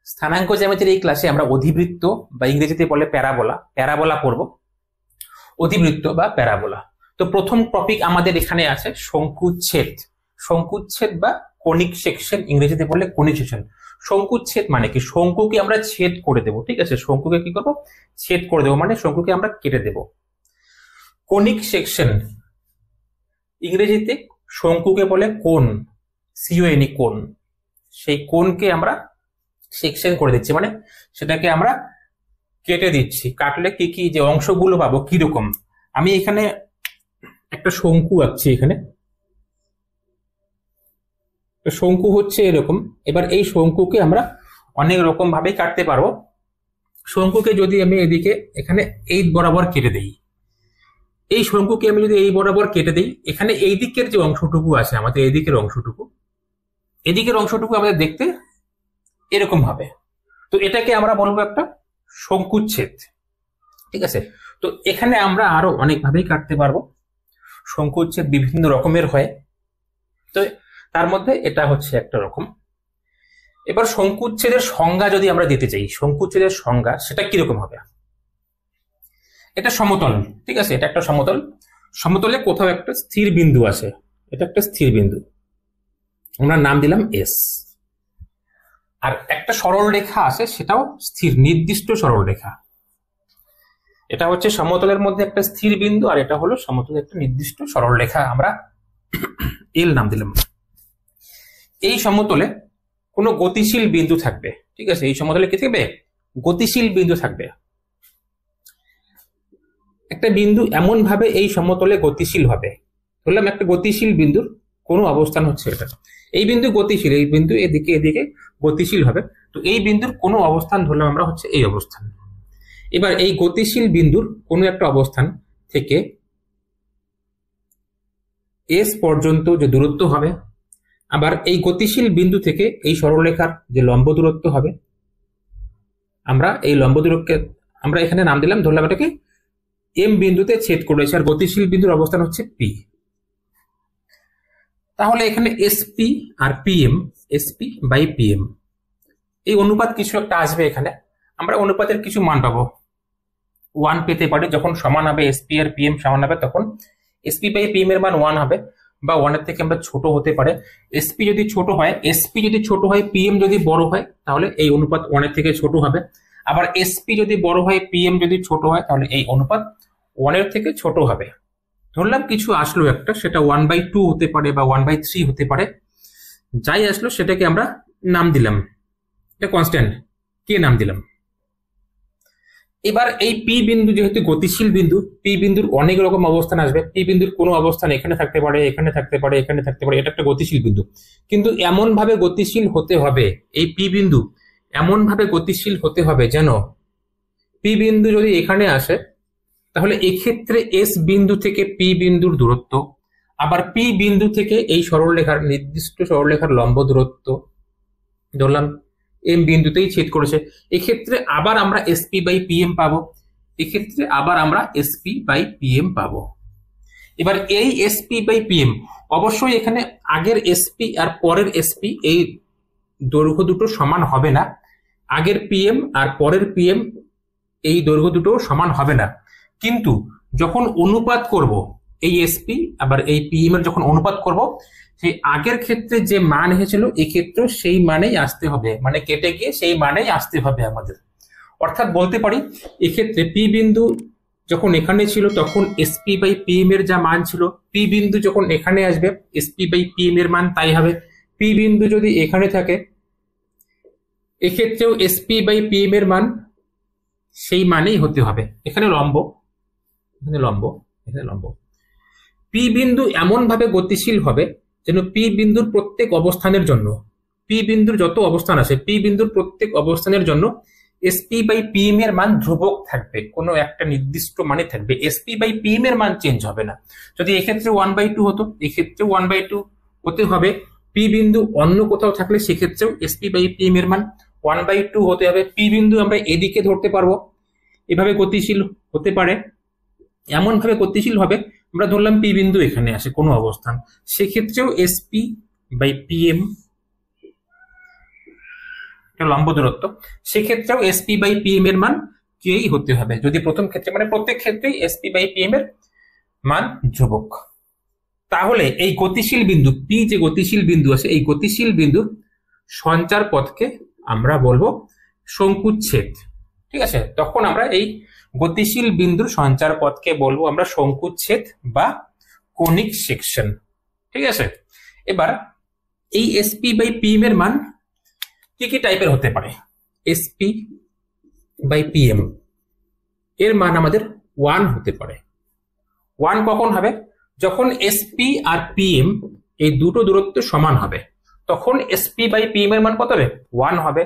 স্থানাঙ্ক জ্যামিতির এই ক্লাসে আমরা অধিবৃত্ত বা ইংরেজিতে বলে প্যারাবোলা পড়ব। অধিবৃত্ত বা প্যারাবোলা। তো প্রথম টপিক আমাদের এখানে আছে শঙ্কুচ্ছেদ বা কনিক সেকশন, ইংরেজিতে বললে কনিক সেকশন। শঙ্কুচ্ছেদ মানে কি? শঙ্কুকে আমরা ছেদ করে দেব, ঠিক আছে? শঙ্কুকে কি করব? ছেদ করে দেব, মানে শঙ্কুকে আমরা কেটে দেব। কনিক সেকশন, ইংরেজিতে শঙ্কুকে বলে কোণ, সিওএনই কোণ। সেই কোণকে আমরা সেকশন করে দিচ্ছি, মানে সেটাকে আমরা কেটে দিচ্ছি। কাটলে কি কি যে অংশগুলো পাবো কিরকম। আমি এখানে একটা শঙ্কু আঁকছি, এখানে শঙ্কু হচ্ছে এরকম। এবার এই শঙ্কুকে আমরা অনেক রকম ভাবে কাটতে পারবো। শঙ্কুকে যদি আমি এদিকে এখানে এই বরাবর কেটে দেই, এই শঙ্কুকে আমি যদি এই বরাবর কেটে দেই, এখানে এই দিকের যে অংশটুকু আছে আমাদের, এদিকের অংশটুকু আমাদের দেখতে এরকম হবে। তো এটাকে আমরা বলবো একটা শঙ্কুচ্ছেদ, ঠিক আছে? তো এখানে আমরা আরো অনেক ভাবেই কাটতে পারবো। শঙ্কুচ্ছেদ বিভিন্ন রকমের হয়, তো তার মধ্যে এটা হচ্ছে একটা রকম। এবার শঙ্কুচ্ছেদের সংজ্ঞা যদি আমরা দিতে চাই, শঙ্কুচ্ছেদের সংজ্ঞা সেটা কিরকম হবে? এটা সমতল, ঠিক আছে? এটা একটা সমতল। সমতলে কোথাও একটা স্থির বিন্দু আছে, এটা একটা স্থির বিন্দু, আমরা নাম দিলাম এস। আর একটা সরল রেখা আছে, সেটাও স্থির, নির্দিষ্ট সরল রেখা। এটা হচ্ছে সমতলের মধ্যে একটা স্থির বিন্দু, আর এটা হলো সমতলের একটা নির্দিষ্ট সরল রেখা, আমরা এল নাম দিলাম। এই সমতলে কোনো গতিশীল বিন্দু থাকবে, ঠিক আছে? এই সমতলে কি থাকবে? গতিশীল বিন্দু থাকবে। একটা বিন্দু এমন ভাবে এই সমতলে গতিশীল হবে, ধরলাম একটা গতিশীল বিন্দুর কোনো অবস্থান হচ্ছে এটা, এই বিন্দু গতিশীল, এই বিন্দু এদিকে এদিকে গতিশীল হবে। তো এই বিন্দুর কোনো অবস্থান ধরলাম আমরা হচ্ছে এই অবস্থান। এবার এই গতিশীল বিন্দুর কোনো একটা অবস্থান থেকে এস পর্যন্ত যে দূরত্ব হবে, আবার এই গতিশীল বিন্দু থেকে এই সরলরেখার যে লম্ব দূরত্ব হবে, আমরা এই লম্ব দূরত্বকে আমরা এখানে নাম দিলাম, ধরলাম এটাকে এম বিন্দুতে ছেদ করেছে, আর গতিশীল বিন্দুর অবস্থান হচ্ছে পি। তাহলে এখানে এসপি আর পিএম, এসপি বাই পিএম, এই অনুপাত কিছু একটা আসবে। এখানে আমরা অনুপাতের কিছু মান পাবো, 1 পেতে পারি। যখন সমান হবে এসপি আর পিএম সমান হবে, তখন এসপি বাই পিএম এর মান 1 হবে, বা 1 এর থেকে আমরা ছোট হতে পারে। এসপি যদি ছোট হয়, পিএম যদি বড় হয়, তাহলে এই অনুপাত 1 এর থেকে ছোট হবে। আবার এসপি যদি বড় হয়, পিএম যদি ছোট হয়, তাহলে এই অনুপাত 1 এর থেকে ছোট হবে। ধরলাম কিছু আসলো একটা, সেটা 1/2 হতে পারে বা 1/3 হতে পারে। যাই আসলো সেটাকে আমরা নাম দিলাম, এটা কনস্ট্যান্ট, কে নাম দিলাম। এবার এই পি বিন্দু যেহেতু গতিশীল বিন্দু, পি বিন্দুর অনেক রকম অবস্থান আসবে। পি বিন্দুর কোনো অবস্থান এখানে থাকতে পারে, এখানে থাকতে পারে, এখানে থাকতে পারে, এটা একটা গতিশীল বিন্দু। কিন্তু এমন ভাবে গতিশীল হতে হবে, এই পি বিন্দু এমন ভাবে গতিশীল হতে হবে যেন পি বিন্দু যদি এখানে আসে, তাহলে এক্ষেত্রে এস বিন্দু থেকে পি বিন্দুর দূরত্ব, আবার পি বিন্দু থেকে এই সরলরেখার নির্দিষ্ট সরলরেখার লম্ব দূরত্ব, ধরলাম এম বিন্দুতেই ছেদ করেছে, এক্ষেত্রে আবার আমরা এসপি বাই পিএম পাবো, এক্ষেত্রে আবার আমরা এসপি বাই পিএম পাবো। এবার এই এসপি বাই পিএম অবশ্যই এখানে আগের এসপি আর পরের এসপি এই দৈর্ঘ্য দুটো সমান হবে না। আগের পিএম আর পরের পিএম এই দৈর্ঘ্য দুটো সমান হবে না, কিন্তু যখন অনুপাত করব এই এসপি আবার এই পিএম এর যখন অনুপাত করব, সেই আগের ক্ষেত্রে যে মান এসেছিল এক্ষেত্রেও সেই মানেই আসতে হবে, মানে কেটে গিয়ে সেই মানেই আসতে হবে আমাদের। অর্থাৎ বলতে পারি এক্ষেত্রে পি বিন্দু যখন এখানে ছিল তখন এসপি বাই পিএম এর যা মান ছিল, পি বিন্দু যখন এখানে আসবে এসপি বাই পিএম এর মান তাই হবে। পি বিন্দু যদি এখানে থাকে এক্ষেত্রেও এসপি বাই পিএম এর মান সেই মানেই হতে হবে। এখানে লম্ব, এখানে লম্ব, এখানে লম্ব। পি বিন্দু এমন ভাবে গতিশীল হবে যেন পি বিন্দুর প্রত্যেক অবস্থানের জন্য, পি বিন্দুর যত অবস্থান আছে পি বিন্দুর প্রত্যেক অবস্থানের জন্য এসপি বাই পিএম এর মান ধ্রুবক থাকবে, কোনো একটা নির্দিষ্ট মানে থাকবে। এসপি বাই পিএম এর মান চেঞ্জ হবে না। যদি এক্ষেত্রে 1/2 হতো, এক্ষেত্রে 1/2 হতে হবে। পি বিন্দু অন্য কোথাও থাকলে সেক্ষেত্রেও এসপি বাই পিএম এর মান 1/2 হতে হবে। পি বিন্দু আমরা এদিকে ধরতে পারবো, এভাবে গতিশীল হতে পারে, এমন ভাবে গতিশীল হবে। আমরা ধরলাম পি বিন্দু এখানে আসে কোনো অবস্থান, সেক্ষেত্রেও এসপি বাই পিএম এটা লম্ব দূরত্ব, সেক্ষেত্রেও এসপি বাই পিএম এর মান কেই হতে হবে। যদি প্রথম ক্ষেত্রে মানে প্রত্যেক ক্ষেত্রেই এসপি বাই পিএম এর মান ধ্রুবক। তাহলে এই গতিশীল বিন্দু পি, যে গতিশীল বিন্দু আছে, এই গতিশীল বিন্দুর সঞ্চার পথকে আমরা বলবো শঙ্কুচ্ছেদ। ঠিক আছে, তখন আমরা এই গতিশীল বিন্দুর সঞ্চার পথকে বলবো আমরা শঙ্কুচ্ছেদ বা কোনিক সেকশন। ঠিক আছে, এবার এই এসপি বাই পিএম এর মান কি কি টাইপের হতে পারে? এসপি বাই পিএম এর মান আমাদের 1 হতে পারে। 1 কখন হবে? যখন এসপি আর পিএম এই দুটো দূরত্ব সমান হবে, তখন এসপি বাই পিএম এর মান কত হবে? 1 হবে।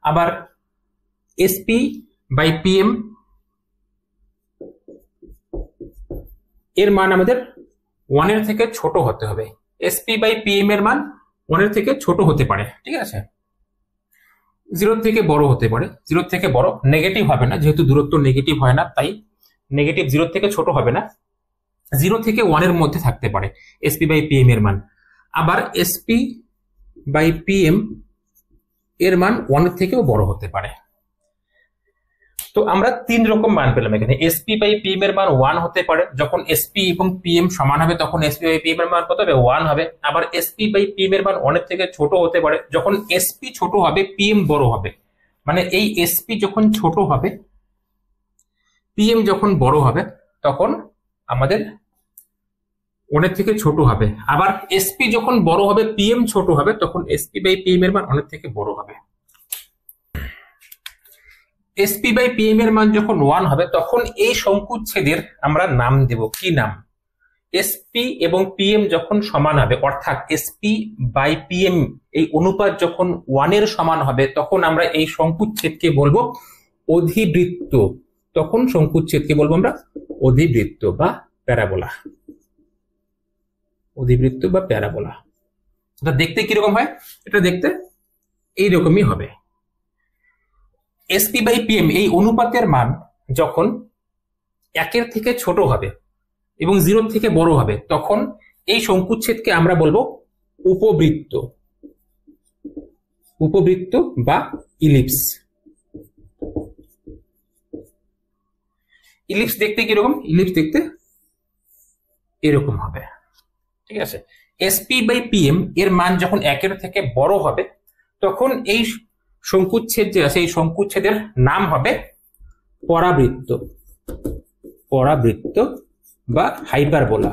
আবার এসপি বাই পিএম এর মান আমাদের 1 এর থেকে ছোট হতে হবে। এসপি বাই পিএম এর মান 1 এর থেকে ছোট হতে পারে। ঠিক আছে, 0 থেকে বড় হতে পারে। 0 থেকে বড়, নেগেটিভ হবে না, যেহেতু দূরত্ব নেগেটিভ হয় না, তাই নেগেটিভ 0 থেকে ছোট হবে না। 0 থেকে 1 এর মধ্যে থাকতে পারে এসপি বাই পিএম এর মান। আবার এসপি বাই পিএম এর মান 1 এর থেকেও বড় হতে পারে। তো আমরা 3 রকম মান পেলাম এখানে। এসপি বাই পিএম এর মান 1 হতে পারে, যখন এসপি এবং পিএম সমান হবে তখন এসপি বাই পিএম এর মান কত হবে? 1 হবে। আবার এসপি বাই পিএম এর মান 1 এর থেকে ছোট হতে পারে, যখন এসপি ছোট হবে পিএম বড় হবে। মানে এই এসপি যখন ছোট হবে, পিএম যখন বড় হবে, তখন আমাদের 1 এর থেকে ছোট হবে। আবার এসপি যখন বড় হবে, পিএম ছোট হবে, তখন এসপি বাই পিএম এর মান 1 এর থেকে বড় হবে। এসপি বাই পিএম এর মান যখন 1 হবে, তখন এই শঙ্কুচ্ছেদের আমরা নাম দেব। কি নাম? এসপি এবং পিএম যখন সমান হবে, অর্থাৎ এসপি বাই পিএম এই অনুপাত যখন 1 এর সমান হবে, তখন আমরা এই শঙ্কুচ্ছেদকে বলবো অধিবৃত্ত। তখন শঙ্কুচ্ছেদকে বলবো আমরা অধিবৃত্ত বা প্যারাবোলা। অধিবৃত্ত বা প্যারাবোলা। এটা দেখতে কিরকম হয়? এটা দেখতে এইরকমই হবে। এসপি বাই পিএম এই অনুপাতের মান যখন 1 এর থেকে ছোট হবে এবং 0 থেকে বড় হবে, তখন এই শঙ্কুচ্ছেদকে আমরা বলবো উপবৃত্ত। উপবৃত্ত বা ইলিপস। ইলিপস দেখতে কিরকম? ইলিপস দেখতে এরকম হবে। ঠিক আছে, এসপি বাই পিএম এর মান যখন 1 এর থেকে বড় হবে, তখন এই শঙ্কুচ্ছেদ যে আছে, এই শঙ্কুচ্ছেদের নাম হবে পরাবৃত্ত। পরাবৃত্ত বা হাইপারবোলা।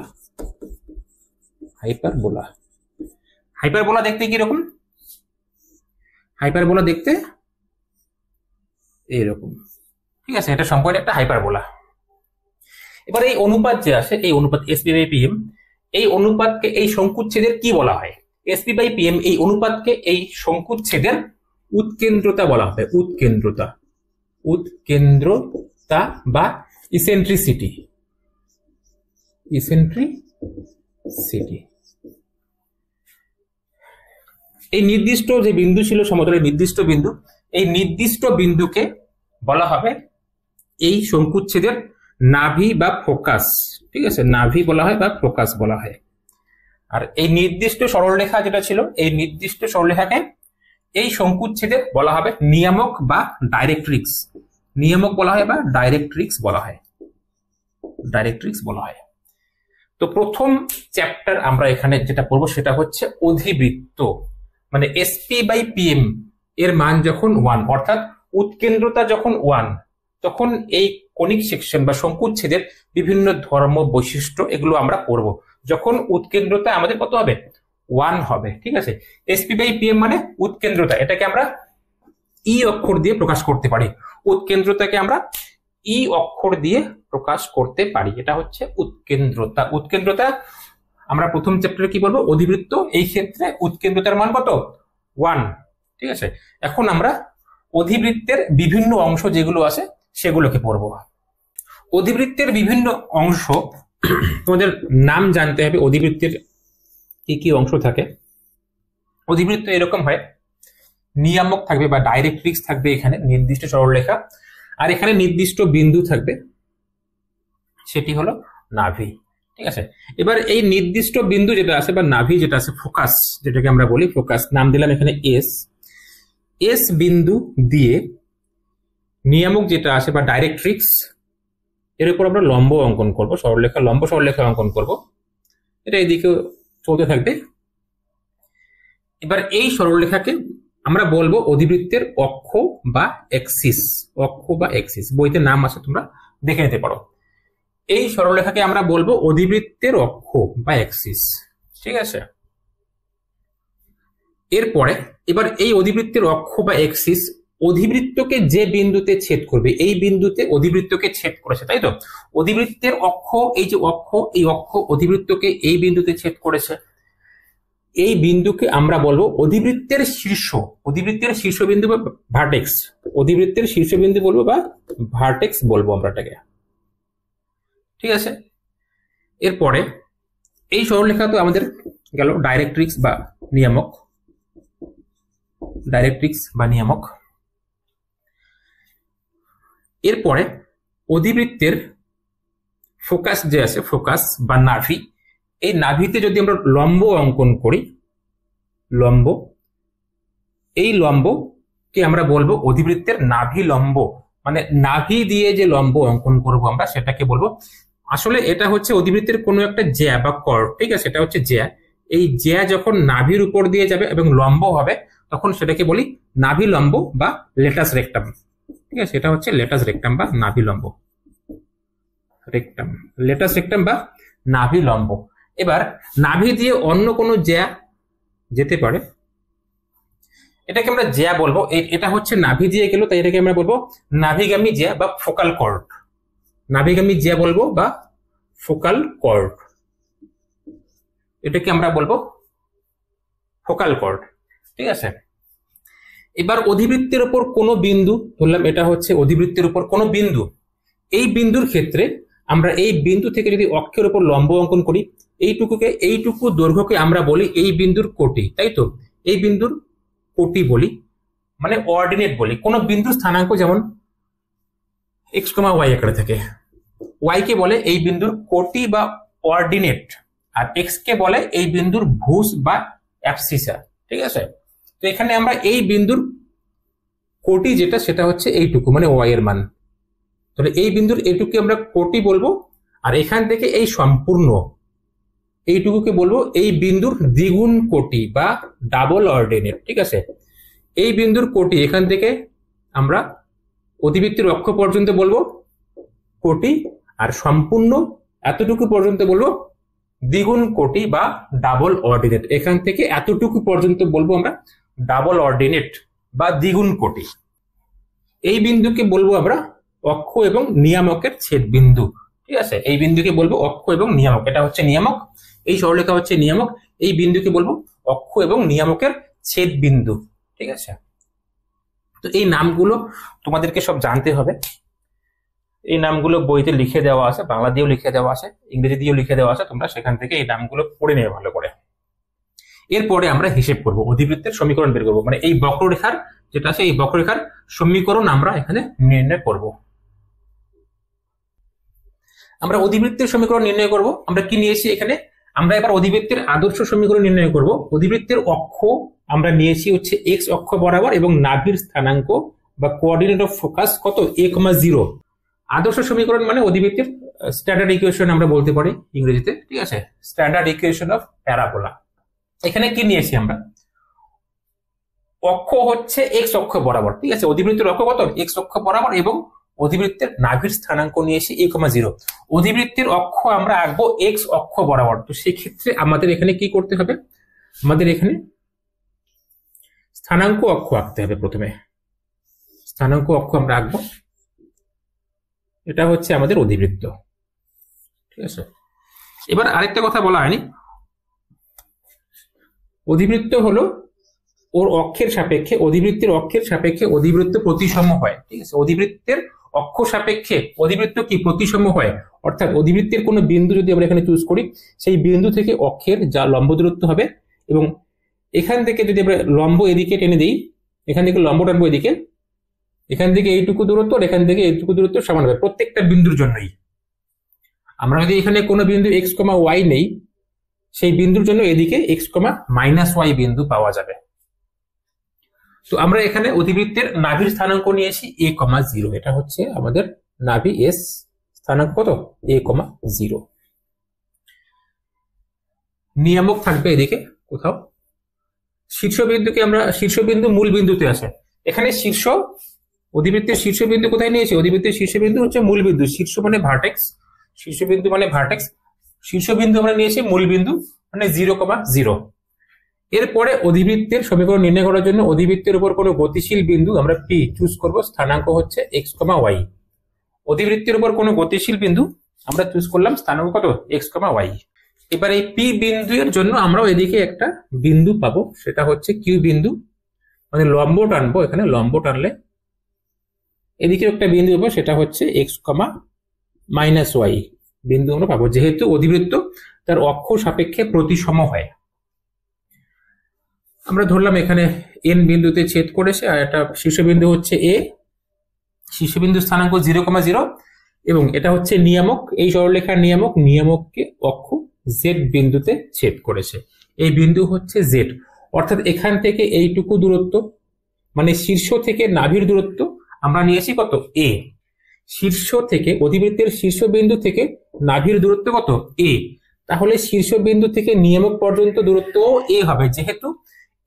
হাইপারবোলা। হাইপারবোলা দেখতে কিরকম? হাইপারবোলা দেখতে এইরকম। ঠিক আছে, এটা সম্পূর্ণ একটা হাইপারবোলা। এবার এই অনুপাত যে আছে, এই অনুপাত এসপি বাই পিএম, এই অনুপাতকে এই শঙ্কুচ্ছেদের কি বলা হয়? এসপি বাই পিএম এই অনুপাতকে এই শঙ্কুচ্ছেদের উৎকেন্দ্রতা বলা হবে। উৎকেন্দ্রতা। উৎকেন্দ্রতা বা ইসেন্ট্রিসিটি। ইসেন্ট্রিসিটি। এই নির্দিষ্ট যে বিন্দু ছিল সমতলের নির্দিষ্ট বিন্দু, এই নির্দিষ্ট বিন্দুকে বলা হবে এই শঙ্কুচ্ছেদের নাভি বা ফোকাস। ঠিক আছে, নাভি বলা হয় বা ফোকাস বলা হয়। আর এই নির্দিষ্ট সরলরেখা যেটা ছিল, এই নির্দিষ্ট সরলরেখাকে এই শঙ্কুচ্ছেদের বলা হবে নিয়ামক বা ডাইরেক্ট্রিক্স। নিয়ামক বলা হয় বা ডাইরেক্ট্রিক্স বলা হয়। ডাইরেক্ট্রিক্স বলা হয়। তো প্রথম চ্যাপ্টার আমরা এখানে যেটা পড়বো সেটা হচ্ছে অধিবৃত্ত। মানে এসপি বাই পিএম এর মান যখন 1, অর্থাৎ উৎকেন্দ্রতা যখন 1, তখন এই কোনিক সেকশন বা শঙ্কুচ্ছেদের বিভিন্ন ধর্ম বৈশিষ্ট্য এগুলো আমরা পড়বো। যখন উৎকেন্দ্রতা আমাদের কত হবে? 1 হবে। ঠিক আছে, এসপি বাই পিএম মানে উৎকেন্দ্রতা, এটাকে আমরা ই অক্ষর দিয়ে প্রকাশ করতে পারি। উৎকেন্দ্রতাকে আমরা ই অক্ষর দিয়ে প্রকাশ করতে পারি। এটা হচ্ছে উৎকেন্দ্রতা। উৎকেন্দ্রতা আমরা প্রথম চ্যাপ্টারে কি বলবো? অধিবৃত্ত। এই ক্ষেত্রে উৎকেন্দ্রতার মান কত? 1। ঠিক আছে, এখন আমরা অধিবৃত্তের বিভিন্ন অংশ যেগুলো আছে সেগুলোকে পড়বো। অধিবৃত্তের বিভিন্ন অংশ তোমাদের নাম জানতে হবে। অধিবৃত্তের কি কি অংশ থাকে? অধিবৃত্ত এরকম হয়, নিয়ামক থাকবে বা ডাইরেক্ট্রিক্স থাকবে, এখানে নির্দিষ্ট সরলরেখা, আর এখানে নির্দিষ্ট বিন্দু থাকবে, সেটি হলো নাভি। ঠিক আছে, এবার এই নির্দিষ্ট বিন্দু যেটা আছে বা নাভি যেটা আছে, ফোকাস যেটাকে আমরা বলি, ফোকাস নাম দিলাম এখানে এস। এস বিন্দু দিয়ে নিয়ামক যেটা আছে বা ডাইরেক্ট্রিক্স, এর উপর আমরা লম্ব অঙ্কন করব, সরলরেখা, লম্ব সরলরেখা অঙ্কন করব। এটা এদিকে চলতে থাকবে। এবার এই সরলরেখাকে আমরা বলবো অধিবৃত্তের অক্ষ বা এক্সিস, অক্ষ বা এক্সিস, বইতে নাম আছে, তোমরা দেখে নিতে পারো। এই সরলরেখাকে আমরা বলবো অধিবৃত্তের অক্ষ বা এক্সিস, ঠিক আছে। এরপরে এবার এই অধিবৃত্তের অক্ষ বা এক্সিস অধিবৃত্তকে যে বিন্দুতে ছেদ করবে, এই বিন্দুতে অধিবৃত্তকে ছেদ করেছে, তাই তো। অধিবৃত্তের অক্ষ, এই যে অক্ষ, এই অক্ষ অধিবৃত্তকে এই বিন্দুতে ছেদ করেছে, এই বিন্দুকে আমরা বলবো অধিবৃত্তের শীর্ষ, অধিবৃত্তের শীর্ষবিন্দু বা ভার্টেক্স, অধিবৃত্তের শীর্ষবিন্দু বলবো বা ভার্টেক্স বলবো আমরা এটাকে, ঠিক আছে। এরপরে এই সরলরেখা তো আমাদের গেল ডাইরেক্ট্রিক্স বা নিয়ামক, ডাইরেক্ট্রিক্স বা নিয়ামক। এরপরে অধিবৃত্তের ফোকাস যে আছে, ফোকাস বা নাভি, এই নাভিতে যদি আমরা লম্ব অঙ্কন করি, লম্ব, এই লম্বকে আমরা বলবো অধিবৃত্তের নাভি লম্ব, মানে নাভি দিয়ে যে লম্ব অঙ্কন করব আমরা সেটাকে বলবো। আসলে এটা হচ্ছে অধিবৃত্তের কোনো একটা জ্যা বা কর্ড, ঠিক আছে, এটা হচ্ছে জ্যা। এই জ্যা যখন নাভির উপর দিয়ে যাবে এবং লম্ব হবে, তখন সেটাকে বলি নাভি লম্ব বা লেটাস রেক্টাম, ঠিক আছে। এটা হচ্ছে লেটাস রেক্টাম বা নাভি লম্ব, রেক্টাম, লেটাস রেক্টাম বা নাভি লম্ব। এবার নাভি দিয়ে অন্য কোনো জ্যা যেতে পারে, এটাকে আমরা জ্যা বলবো। এটা হচ্ছে নাভি দিয়ে গেল, তাই এটাকে আমরা বলবো নাভিগামী জ্যা বা ফোকাল কর্ড, নাভিগামী জ্যা বলবো বা ফোকাল কর্ড, এটাকে আমরা বলবো ফোকাল কর্ড, ঠিক আছে। এবার অধিবৃত্তের উপর কোনো বিন্দু ধরলাম, এটা হচ্ছে অধিবৃত্তের উপর কোনো বিন্দু, এই বিন্দুর ক্ষেত্রে আমরা এই বিন্দু থেকে যদি অক্ষের উপর লম্ব অঙ্কন করি, এইটুকু দৈর্ঘ্যকে আমরা বলি এই বিন্দুর কোটি, তাই তো। এই বিন্দুর কোটি বলি, মানে অর্ডিনেট বলি। কোন বিন্দুর স্থানাঙ্ক যেমন এক্স কমা ওয়াই আকারে থাকে, ওয়াই কে বলে এই বিন্দুর কোটি বা অর্ডিনেট, আর এক্স কে বলে এই বিন্দুর ভুজ বা অ্যাবসিসা, ঠিক আছে। তো এখানে আমরা এই বিন্দুর কোটি যেটা, সেটা হচ্ছে এইটুকু, মানে ওয়াই এর মান। তাহলে এই বিন্দুর এইটুকু আমরা কোটি বলবো, আর এখান থেকে এই সম্পূর্ণ এইটুকুকে বলবো এই বিন্দুর দ্বিগুণ কোটি বা ডাবল অর্ডিনেট, ঠিক আছে। এই বিন্দুর কোটি এখান থেকে আমরা অধিবৃত্তের অক্ষ পর্যন্ত বলবো কোটি, আর সম্পূর্ণ এতটুকু পর্যন্ত বলবো দ্বিগুণ কোটি বা ডাবল অর্ডিনেট। এখান থেকে এতটুকু পর্যন্ত বলবো আমরা ডাবল অর্ডিনেট বা দ্বিগুণ কোটি। এই বিন্দুকে বলবো আমরা অক্ষ এবং নিয়ামকের ছেদ বিন্দু, ঠিক আছে। এই বিন্দুকে বলবো অক্ষ এবং নিয়ামক, এটা হচ্ছে নিয়ামক, এই সরলরেখা হচ্ছে নিয়ামক, এই বিন্দুকে বলবো অক্ষ এবং নিয়ামকের ছেদ বিন্দু, ঠিক আছে। তো এই নামগুলো তোমাদেরকে সব জানতে হবে। এই নামগুলো বইতে লিখে দেওয়া আছে, বাংলা দিয়েও লিখে দেওয়া আছে, ইংরেজি দিয়েও লিখে দেওয়া আছে, তোমরা সেখান থেকে এই নামগুলো পড়ে নেবে ভালো করে। এরপরে আমরা হিসেব করব, অধিবৃত্তের সমীকরণ বের করবো, মানে এই বক্ররেখার যেটা আছে এই বক্ররেখার সমীকরণ আমরা এখানে নির্ণয় করব। আমরা অধিবৃত্তের সমীকরণ নির্ণয় করব। আমরা কি নিয়েছি এখানে, আমরা এবার অধিবৃত্তের আদর্শ সমীকরণ নির্ণয় করব। অধিবৃত্তের অক্ষ আমরা নিয়েছি হচ্ছে এক্স অক্ষ বরাবর, এবং নাভির স্থানাঙ্ক বা কোঅর্ডিনেট অফ ফোকাস কত, a,0। আদর্শ সমীকরণ মানে অধিবৃত্তের স্ট্যান্ডার্ড ইকুয়েশন আমরা বলতে পারি ইংরেজিতে, ঠিক আছে, স্ট্যান্ডার্ড ইকুয়েশন অফ প্যারাবোলা। এখানে কি নিয়েছি আমরা, অক্ষ হচ্ছে এক্স অক্ষ বরাবর, ঠিক আছে। অধিবৃত্তের অক্ষ কত, এক্স অক্ষ বরাবর, এবং অধিবৃত্তের নাভির স্থানাঙ্ক নিয়েছি a,0। অধিবৃত্তের অক্ষ আমরা আঁকবো এক্স অক্ষ বরাবর। তো সেক্ষেত্রে আমাদের এখানে কি করতে হবে, আমাদের এখানে স্থানাঙ্ক অক্ষ আঁকতে হবে। প্রথমে স্থানাঙ্ক অক্ষ আমরা আঁকবো, এটা হচ্ছে আমাদের অধিবৃত্ত, ঠিক আছে। এবার আরেকটা কথা বলা হয়নি, অধিবৃত্ত হলো ওর অক্ষের সাপেক্ষে, অধিবৃত্তের অক্ষের সাপেক্ষে অধিবৃত্ত প্রতিসম হয়, ঠিক আছে। অধিবৃত্তের অক্ষ সাপেক্ষে অধিবৃত্ত কি প্রতিসম হয়, অর্থাৎ অধিবৃত্তের কোনো বিন্দু যদি আমরা এখানে চুজ করি, সেই বিন্দু থেকে অক্ষের যা লম্ব দূরত্ব হবে, এবং এখান থেকে যদি আমরা লম্ব এদিকে টেনে দিই, এখান থেকে লম্ব টানবো এদিকে, এখান থেকে এইটুকু দূরত্ব আর এখান থেকে এইটুকু দূরত্ব সমান হবে প্রত্যেকটা বিন্দুর জন্যই। আমরা যদি এখানে কোনো বিন্দু এক্স কমা ওয়াই নেই, সেই বিন্দুর জন্য এদিকে এক্স কমা মাইনাস ওয়াই বিন্দু পাওয়া যাবে। তো আমরা এখানে অধিবৃত্তের নাভির স্থানাঙ্ক নিয়েছি a,0, এটা হচ্ছে আমাদের নাভি এস, স্থানাঙ্ক কত a,0। নিয়ামক থাকবে এদিকে কোথাও, শীর্ষবিন্দুকে আমরা শীর্ষবিন্দু মূল বিন্দুতে আসে, এখানে শীর্ষ অধিবৃত্তের শীর্ষবিন্দু কোথায় নিয়েছি, অধিবৃত্তের শীর্ষবিন্দু হচ্ছে মূল বিন্দু, শীর্ষ মানে ভার্টেক্স, শীর্ষবিন্দু মানে ভার্টেক্স, শীর্ষবিন্দু আমরা নিয়েছি মূল বিন্দু মানে 0,0। এরপরে অধিবৃত্তের সমীকরণ নির্ণয় করার জন্য অধিবৃত্তের উপর কোনো গতিশীল বিন্দু আমরা পি চুজ করব, স্থানাঙ্ক হচ্ছে x,y। অধিবৃত্তের উপর কোনো গতিশীল বিন্দু আমরা চুজ করলাম, স্থানাঙ্ক কত x,y। এবার এই পি বিন্দু এর জন্য আমরাও এদিকে একটা বিন্দু পাবো, সেটা হচ্ছে কিউ বিন্দু, মানে লম্ব টানবো, এখানে লম্ব টানলে এদিকে একটা বিন্দু পাবো, সেটা হচ্ছে x,-y বিন্দু আমরা পাবো, যেহেতু অধিবৃত্ত তার অক্ষ সাপেক্ষে প্রতিসম হয়। আমরা ধরলাম এখানে এন বিন্দুতে ছেদ করেছে, আর একটা শীর্ষবিন্দু হচ্ছে এ, শীর্ষবিন্দু স্থানাঙ্ক 0,0, এবং এটা হচ্ছে নিয়ামক, এই সরলরেখার নিয়ামক, নিয়ামককে অক্ষ জেড বিন্দুতে ছেদ করেছে, এই বিন্দু হচ্ছে জেড। অর্থাৎ এখান থেকে এইটুকু দূরত্ব মানে শীর্ষ থেকে নাভির দূরত্ব আমরা নিয়েছি কত এ, শীর্ষ থেকে অধিবৃত্তের শীর্ষবিন্দু থেকে নাভির দূরত্ব কত এ, তাহলে শীর্ষবিন্দু থেকে নিয়ামক পর্যন্ত দূরত্ব এ হবে, যেহেতু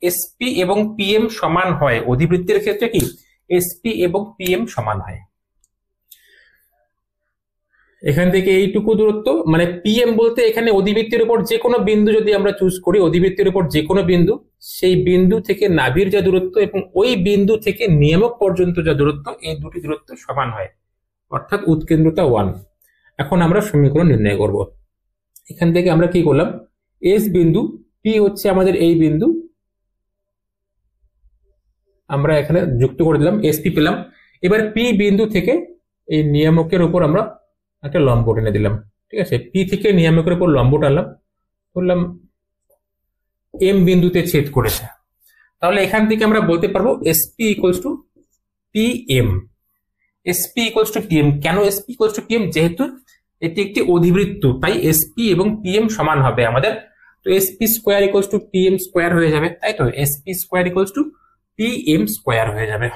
এসপি এবং পিএম সমান হয়, অধিবৃত্তের ক্ষেত্রে কি এসপি এবং পিএম সমান হয়। এখান থেকে এইটুকু দূরত্ব মানে পিএম বলতে এখানে অধিবৃত্তের উপর যে কোনো বিন্দু যদি আমরা চুজ করি, অধিবৃত্তের উপর যে কোনো বিন্দু, সেই বিন্দু থেকে নাভির যা দূরত্ব এবং ওই বিন্দু থেকে নিয়ামক পর্যন্ত যা দূরত্ব, এই দুটি দূরত্ব সমান হয়, অর্থাৎ উৎকেন্দ্রতা 1। এখন আমরা সমীকরণ নির্ণয় করব। এখান থেকে আমরা কি করলাম, এস বিন্দু, পি হচ্ছে আমাদের এই বিন্দু, আমরা এখানে যুক্ত করে দিলাম, এসপি পেলাম। এবার পি বিন্দু থেকে এই নিয়ামকের উপর আমরা একটা লম্ব টেনে দিলাম, ঠিক আছে, পি থেকে নিয়ামকের উপর লম্ব টানলাম, বললাম এম বিন্দুতে ছেদ করেছে, তাহলে এখান থেকে আমরা বলতে পারবো SP equals to PM. SP equals to PM, কেন এসপি ইকুয়ালস টু পিএম, যেহেতু এটি একটি অধিবৃত্ত, তাই এসপি এবং পিএম সমান হবে আমাদের, তো SP square equals to PM square হয়ে যাবে, তাই তো SP square equals to PM square হয়ে যাবে।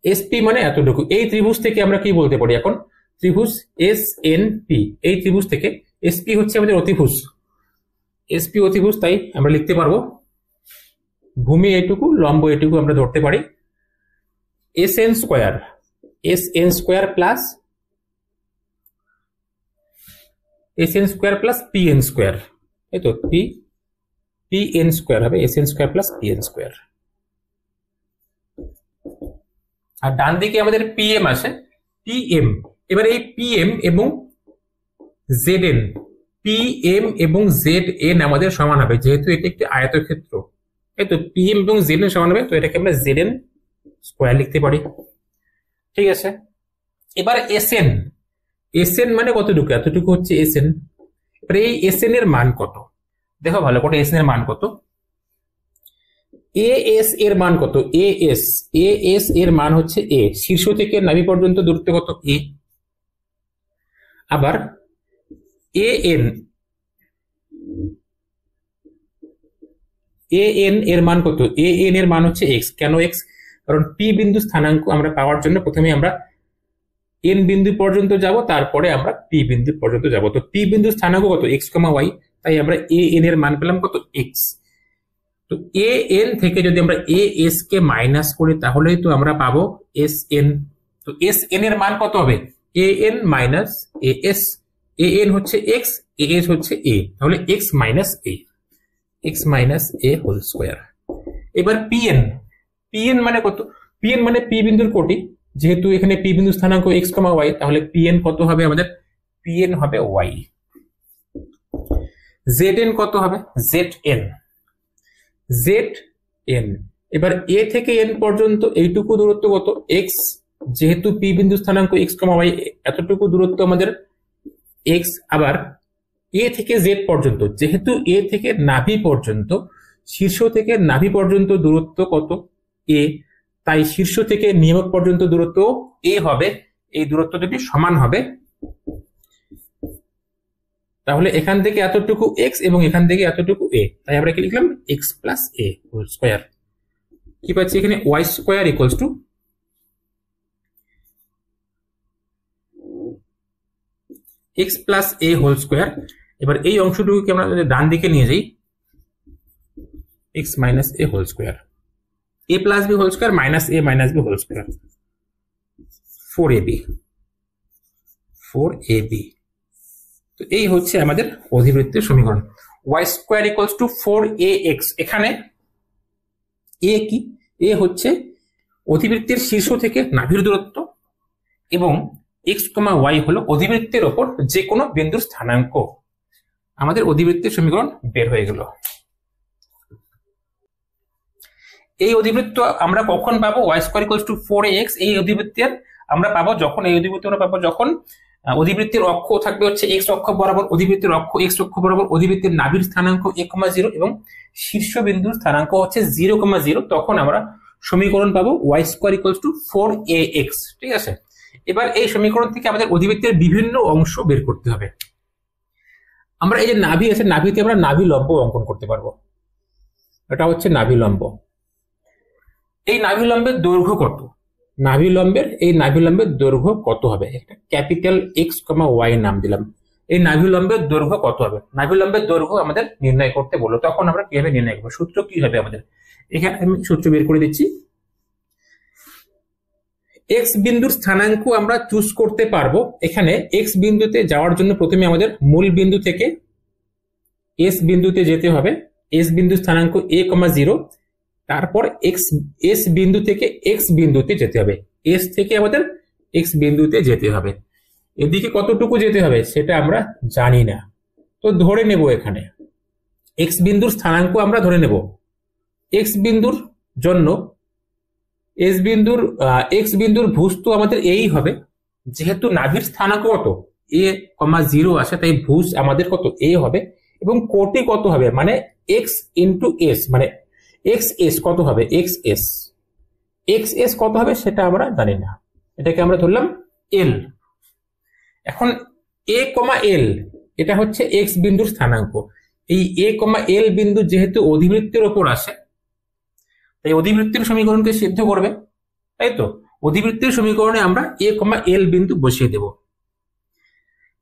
এসপি মানে এতটুকু, এই ত্রিভুজ থেকে আমরা কি বলতে পারি এখন, ত্রিভুজ এস এন পি, এই ত্রিভুজ থেকে এসপি হচ্ছে আমাদের অতিভুজ, এসপি অতিভুজ, তাই আমরা লিখতে পারবো ভূমি এইটুকু, লম্ব এইটুকু আমরা ধরতে পারি, S N square plus P N square, এই তো পি এন স্কোয়ার হবে, S N square plus P N square. আর ডান দিকে আমাদের পিএম আসে, পিএম, এবার এই পিএম এবং জেড এন, পিএম এবং জেড এন আমাদের সমান হবে, যেহেতু এটি একটি আয়তক্ষেত্র, এই তো পিএম এবং জেড এন সমান হবে, তো এটাকে আমরা জেড এন স্কোয়ার লিখতে পারি, ঠিক আছে। এবার এসএন, এসএন মানে কতটুকু, এতটুকু হচ্ছে এসএন। এবার এই এসএন এর মান কত, দেখো ভালো করে, এসএন এর মান কত, এএস এর মান কত, এএস এর মান হচ্ছে এ, শীর্ষ থেকে নাভি পর্যন্ত দূরত্ব কত এ। আবার এএন এর মান কত, এএন এর মান হচ্ছে এক্স, কেন এক্স, কারণ পি বিন্দু স্থানাঙ্ক আমরা পাওয়ার জন্য প্রথমে আমরা এন বিন্দু পর্যন্ত যাব, তারপরে আমরা পি বিন্দু পর্যন্ত যাব, তো পি বিন্দু স্থানাঙ্ক কত x,y, তাই আমরা এএন এর মান পেলাম কত এক্স। তো এ এন থেকে যদি আমরা এ এস কে মাইনাস করি, তাহলেই তো আমরা পাবো এস এন, তো এস এন এর মান কত হবে, A N minus A S, A N হচ্ছে এক্স, এ এস হচ্ছে এ, তাহলে x minus a whole square. এবার পিএন, পিএন মানে কত, পিএন মানে পি বিন্দুর কোটি, যেহেতু এখানে পি বিন্দু স্থানাঙ্ক x,y, তাহলে পিএন কত হবে আমাদের, পিএন হবে ওয়াই। জেড এন কত হবে, জেড এন, এবার এ থেকে এন পর্যন্ত এইটুকু দূরত্ব কত এক্স, যেহেতু পি বিন্দু স্থানাঙ্ক x,y, এতটুকু দূরত্ব আমাদের এক্স। আবার এ থেকে জেড পর্যন্ত, যেহেতু এ থেকে নাভি পর্যন্ত, শীর্ষ থেকে নাভি পর্যন্ত দূরত্ব কত এ, তাই শীর্ষ থেকে নিয়ামক পর্যন্ত দূরত্ব এ হবে, এই দূরত্ব যদি সমান হবে, তাহলে এখান থেকে এতটুকু এক্স এবং এখান থেকে এতটুকু এ, তাই আমরা কি লিখলাম x plus a whole square. কি পাচ্ছি এখানে y square equals to x plus a whole square. এবার এই অংশটুকুকে আমরা ডান দিকে নিয়ে যাই, x minus a whole square, a plus b whole square minus a minus b whole square, 4ab 4ab। তো এই হচ্ছে আমাদের অধিবৃত্তের সমীকরণ। Y square equals to 4ax। এখানে এ কি? এ হচ্ছে অধিবৃত্তের শীর্ষ থেকে নাভির দূরত্ব এবং এক্স কমা ওয়াই হলো অধিবৃত্তের ওপর যে কোনো বিন্দুর স্থানাঙ্ক। আমাদের অধিবৃত্তের সমীকরণ বের হয়ে গেল। এই অধিবৃত্ত আমরা কখন পাবো? Y square equals to 4ax। এই অধিবৃত্তের আমরা পাবো যখন যখন অধিবৃত্তের অক্ষ থাকবে হচ্ছে এক্স অক্ষ বরাবর, অধিবৃত্তের অক্ষ এক্স অক্ষ বরাবর, অধিবৃত্তের নাভির স্থানাঙ্ক a,0 এবং শীর্ষ বিন্দুর স্থানাঙ্ক হচ্ছে 0,0, তখন আমরা সমীকরণ পাবো Y square equals to 4ax। ঠিক আছে, এবার এই সমীকরণ থেকে আমাদের অধিবৃত্তের বিভিন্ন অংশ বের করতে হবে। আমরা এই যে নাভি আছে, নাভিতে আমরা নাভি লম্ব অঙ্কন করতে পারবো। এটা হচ্ছে নাভি লম্ব। এই নাভি লম্বের দৈর্ঘ্য কত? নাভি লম্বের দৈর্ঘ্য কত হবে? একটা ক্যাপিটাল এক্স কমা ওয়াই নাম দিলাম। এই নাভি লম্বের দৈর্ঘ্য কত হবে? নাভি লম্বের দৈর্ঘ্য আমাদের নির্ণয় করতে বললো, তখন আমরা কিভাবে নির্ণয় করবো? সূত্র কি হবে আমাদের? এখানে আমি সূত্র বের করে দিচ্ছি। এক্স বিন্দুর স্থানাঙ্ক আমরা চুজ করতে পারবো। এখানে এক্স বিন্দুতে যাওয়ার জন্য প্রথমে আমাদের মূল বিন্দু থেকে এস বিন্দুতে যেতে হবে। এস বিন্দু স্থানাঙ্ক a,0, তারপর এস বিন্দু থেকে এক্স বিন্দুতে যেতে হবে। এস থেকে আমাদের এক্স বিন্দুতে যেতে হবে। এদিকে কতটুকু যেতে হবে সেটা আমরা জানি না, তো ধরে নেব এখানে এক্স বিন্দুর স্থানাঙ্ক আমরা ধরে নেব। এক্স বিন্দুর জন্য এক্স বিন্দুর ভুজ তো আমাদের এই হবে, যেহেতু নাভির স্থানাঙ্ক কত a,0 আসে, তাই ভুজ আমাদের কত এ হবে। এবং কোটি কত হবে? মানে এক্স ইন্টু এস, মানে এক্স এস কত হবে? এক্স এস কত হবে সেটা আমরা জানি না, এটাকে আমরা ধরলাম এল। এখন a,l এটা হচ্ছে এক্স বিন্দুর স্থানাঙ্ক। এই a,l বিন্দু যেহেতু অধিবৃত্তের ওপর আসে, তাই অধিবৃত্তের সমীকরণকে সিদ্ধ করবে, তাই তো? অধিবৃত্তের সমীকরণে আমরা a,l বিন্দু বসিয়ে দেব।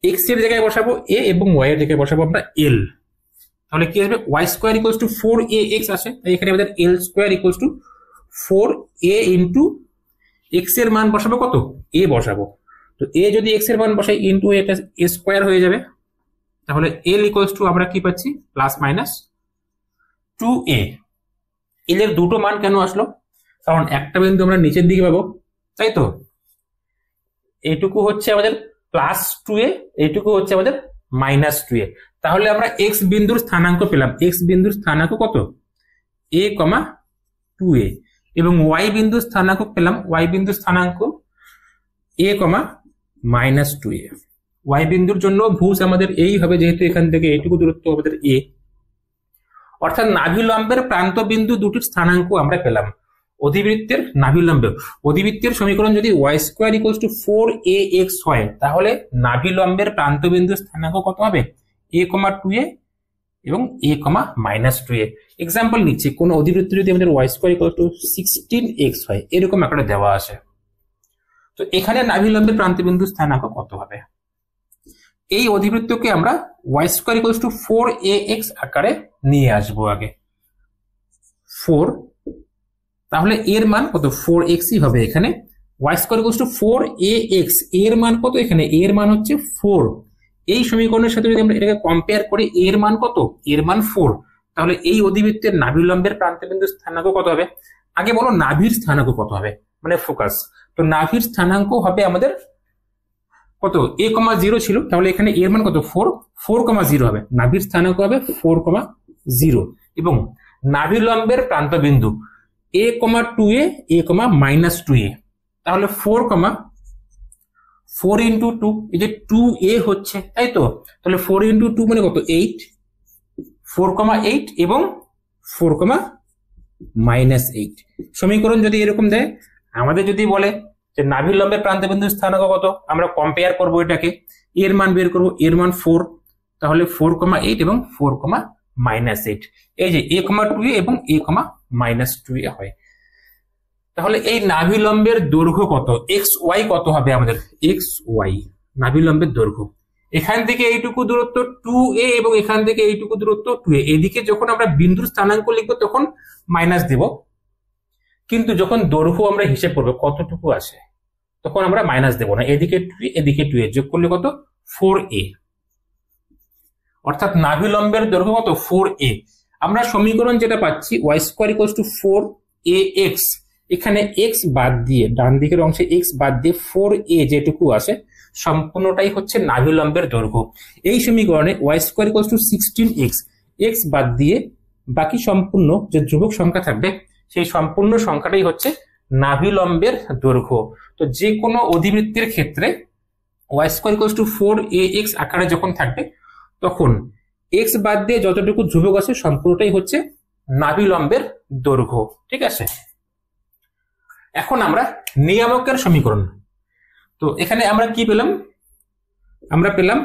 এক্স এর জায়গায় বসাবো a এবং ওয়াই এর জায়গায় বসাবো আমরা l। তাহলে কি আসবে? Y square equals to 4ax আসে, তাই এখানে আমাদের l square equals to 4a into x এর মান বসাবো কত? a বসাবো। তো a যদি এক্স এর মান বসাই ইন্টু এটা a স্কোয়ার হয়ে যাবে। তাহলে l ইকুয়ালস টু আমরা কি পাচ্ছি? Plus minus 2a। এল এর দুটো মান কেন আসলো? কারণ একটা বিন্দু আমরা নিচের দিকে পাবো, তাই তো? এইটুকু হচ্ছে আমাদের প্লাস 2a, এইটুকু হচ্ছে আমাদের মাইনাস 2a। তাহলে আমরা এক্স বিন্দুর স্থানাঙ্ক পেলাম। এক্স বিন্দুর স্থানাঙ্ক কত? a,2a। এবং ওয়াই বিন্দুর স্থানাঙ্ক পেলাম, ওয়াই বিন্দুর স্থানাঙ্ক a,মাইনাস 2a। ওয়াই বিন্দুর জন্য ভুজ আমাদের এই হবে, যেহেতু এখান থেকে এইটুকু দূরত্ব আমাদের a। অর্থাৎ নাভি লম্বের প্রান্ত বিন্দু দুটির স্থানাঙ্ক আমরা পেলাম। অধিবৃত্তের সমীকরণ যদি Y square equals to 4ax হয়, তাহলে নাভি লম্বের প্রান্ত বিন্দুর স্থানাঙ্ক কত হবে? a,2a এবং a,মাইনাস 2a। এক্সাম্পল নিচ্ছি, কোন অধিবৃত্ত যদি আমাদের Y square equal to 16x হয়, এরকম আকারে দেওয়া আছে, তো এখানে নাভি লম্বের প্রান্ত বিন্দুর স্থানাঙ্ক কত হবে? এই অধিবৃত্তকে আমরা Y square equals to 4ax আকারে নিয়ে আসবো আগে। 4, তাহলে এর মান কত? 4x হবে এখানে। Y square equals to 4ax, এর মান কত এখানে? এর মান হচ্ছে 4। এই সমীকরণের সাথে যদি আমরা এটাকে কম্পেয়ার করি, এর মান কত? এর মান 4। তাহলে এই অধিবৃত্তের নাভি লম্বের প্রান্তবিন্দুর স্থানাঙ্ক কত হবে? আগে বলো নাভির স্থানাঙ্ক কত হবে, মানে ফোকাস। তো নাভির স্থানাঙ্ক হবে আমাদের কত? a,0 ছিল, তাহলে এখানে এর মান কত? 4,0 হবে। নাভির স্থানাঙ্ক হবে 4,0 এবং নাভি লম্বের প্রান্তবিন্দু a,2a, a,মাইনাস 2a। তাহলে 4 ইন্টু 2, এই যে 2a হচ্ছে, তাই তো? তাহলে 4 ইন্টু 2 মানে কত? 8, 4,8 এবং 4,-8। সমীকরণ যদি এরকম দেয়, আমাদের যদি বলে যে নাভি লম্বের প্রান্তবিন্দুর স্থানাঙ্ক কত, আমরা কম্পেয়ার করব এটাকে, এর মান বের করব, এর মান 4, তাহলে 4,8 এবং 4,-8। এই যে a,2a এবং a,-2a হয়। তাহলে এই নাভিলম্বের দৈর্ঘ্য কত, এক্স ওয়াই কত হবে আমাদের, এক্স ওয়াই নাভিলম্বের দৈর্ঘ্য। এখান থেকে এইটুকু দূরত্ব 2a এবং এখান থেকে এইটুকু দূরত্ব 2a। এদিকে যখন আমরা বিন্দুর স্থানাঙ্ক লিখবো তখন মাইনাস দেব, কিন্তু যখন দৈর্ঘ্য আমরা হিসেব করবো কতটুকু আছে তখন আমরা মাইনাস দেব না। এদিকে 2a এদিকে 2a যোগ করলে কত, 4a। অর্থাৎ নাভিলম্বের দৈর্ঘ্য কত, 4a। আমরা সমীকরণ যেটা পাচ্ছি y square equals to 4ax, এখানে x বাদ দিয়ে ডান দিকের অংশে x বাদ দিয়ে 4a যেটুকু আছে সম্পূর্ণটাই হচ্ছে নাভিলম্বের দৈর্ঘ্য। এই সমীকরণে y square equals to 16x, x বাদ দিয়ে বাকি সম্পূর্ণ যে ধ্রুবক সংখ্যা থাকবে সেই সম্পূর্ণ সংখ্যাটাই হচ্ছে নাভিলম্বের দৈর্ঘ্য। তো যে কোনো অধিবৃত্তের ক্ষেত্রে y square equals to 4ax আকারে যখন থাকবে তখন x বাদ দিয়ে যতটুকু ধ্রুবক আছে সম্পূর্ণটাই হচ্ছে নাভিলম্বের দৈর্ঘ্য। ঠিক আছে, এখন আমরা নিয়ামকের সমীকরণ। তো এখানে আমরা কি পেলাম, আমরা পেলাম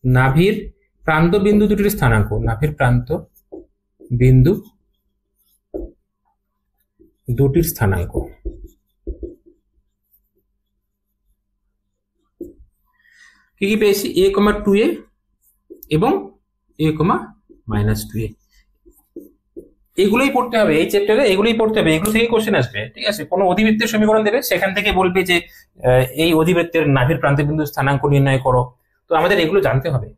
নাভির প্রান্ত বিন্দু দুটির স্থানাঙ্ক, নাভির প্রান্ত বিন্দু দুটির স্থানাঙ্ক। কি কি পেয়েছি, a, 2a এবং a, -2a। এগুলোই পড়তে হবে এই চ্যাপ্টারে, এগুলোই পড়তে হবে, এগুলো থেকে কোশ্চেন আসবে। ঠিক আছে, কোনো অধিবৃত্তের সমীকরণ দেবে, সেখান থেকে বলবে যে এই অধিবৃত্তের নাভির প্রান্ত বিন্দু স্থানাঙ্ক নির্ণয় করো। তো আমাদের এগুলো জানতে হবে।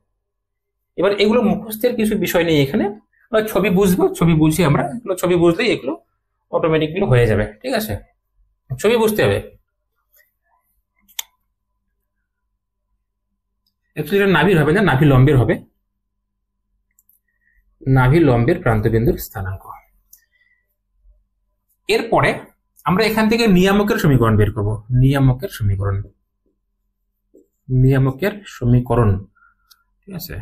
এবার এগুলো মুখস্থের কিছু বিষয় নেই, এখানে ছবি বুঝবো, ছবি বুঝি আমরা, এগুলো ছবি বুঝলেই এগুলো অটোমেটিকলি হয়ে যাবে। ঠিক আছে, ছবি বুঝতে হবে। অ্যাকচুয়ালি এটা নাভির হবে না, নাভিলম্বের হবে, নাভিলম্বের প্রান্তবিন্দুর স্থানাঙ্ক। এরপরে আমরা এখান থেকে নিয়ামকের সমীকরণ বের করব, নিয়ামকের সমীকরণ, নিয়ামকের সমীকরণ। ঠিক আছে,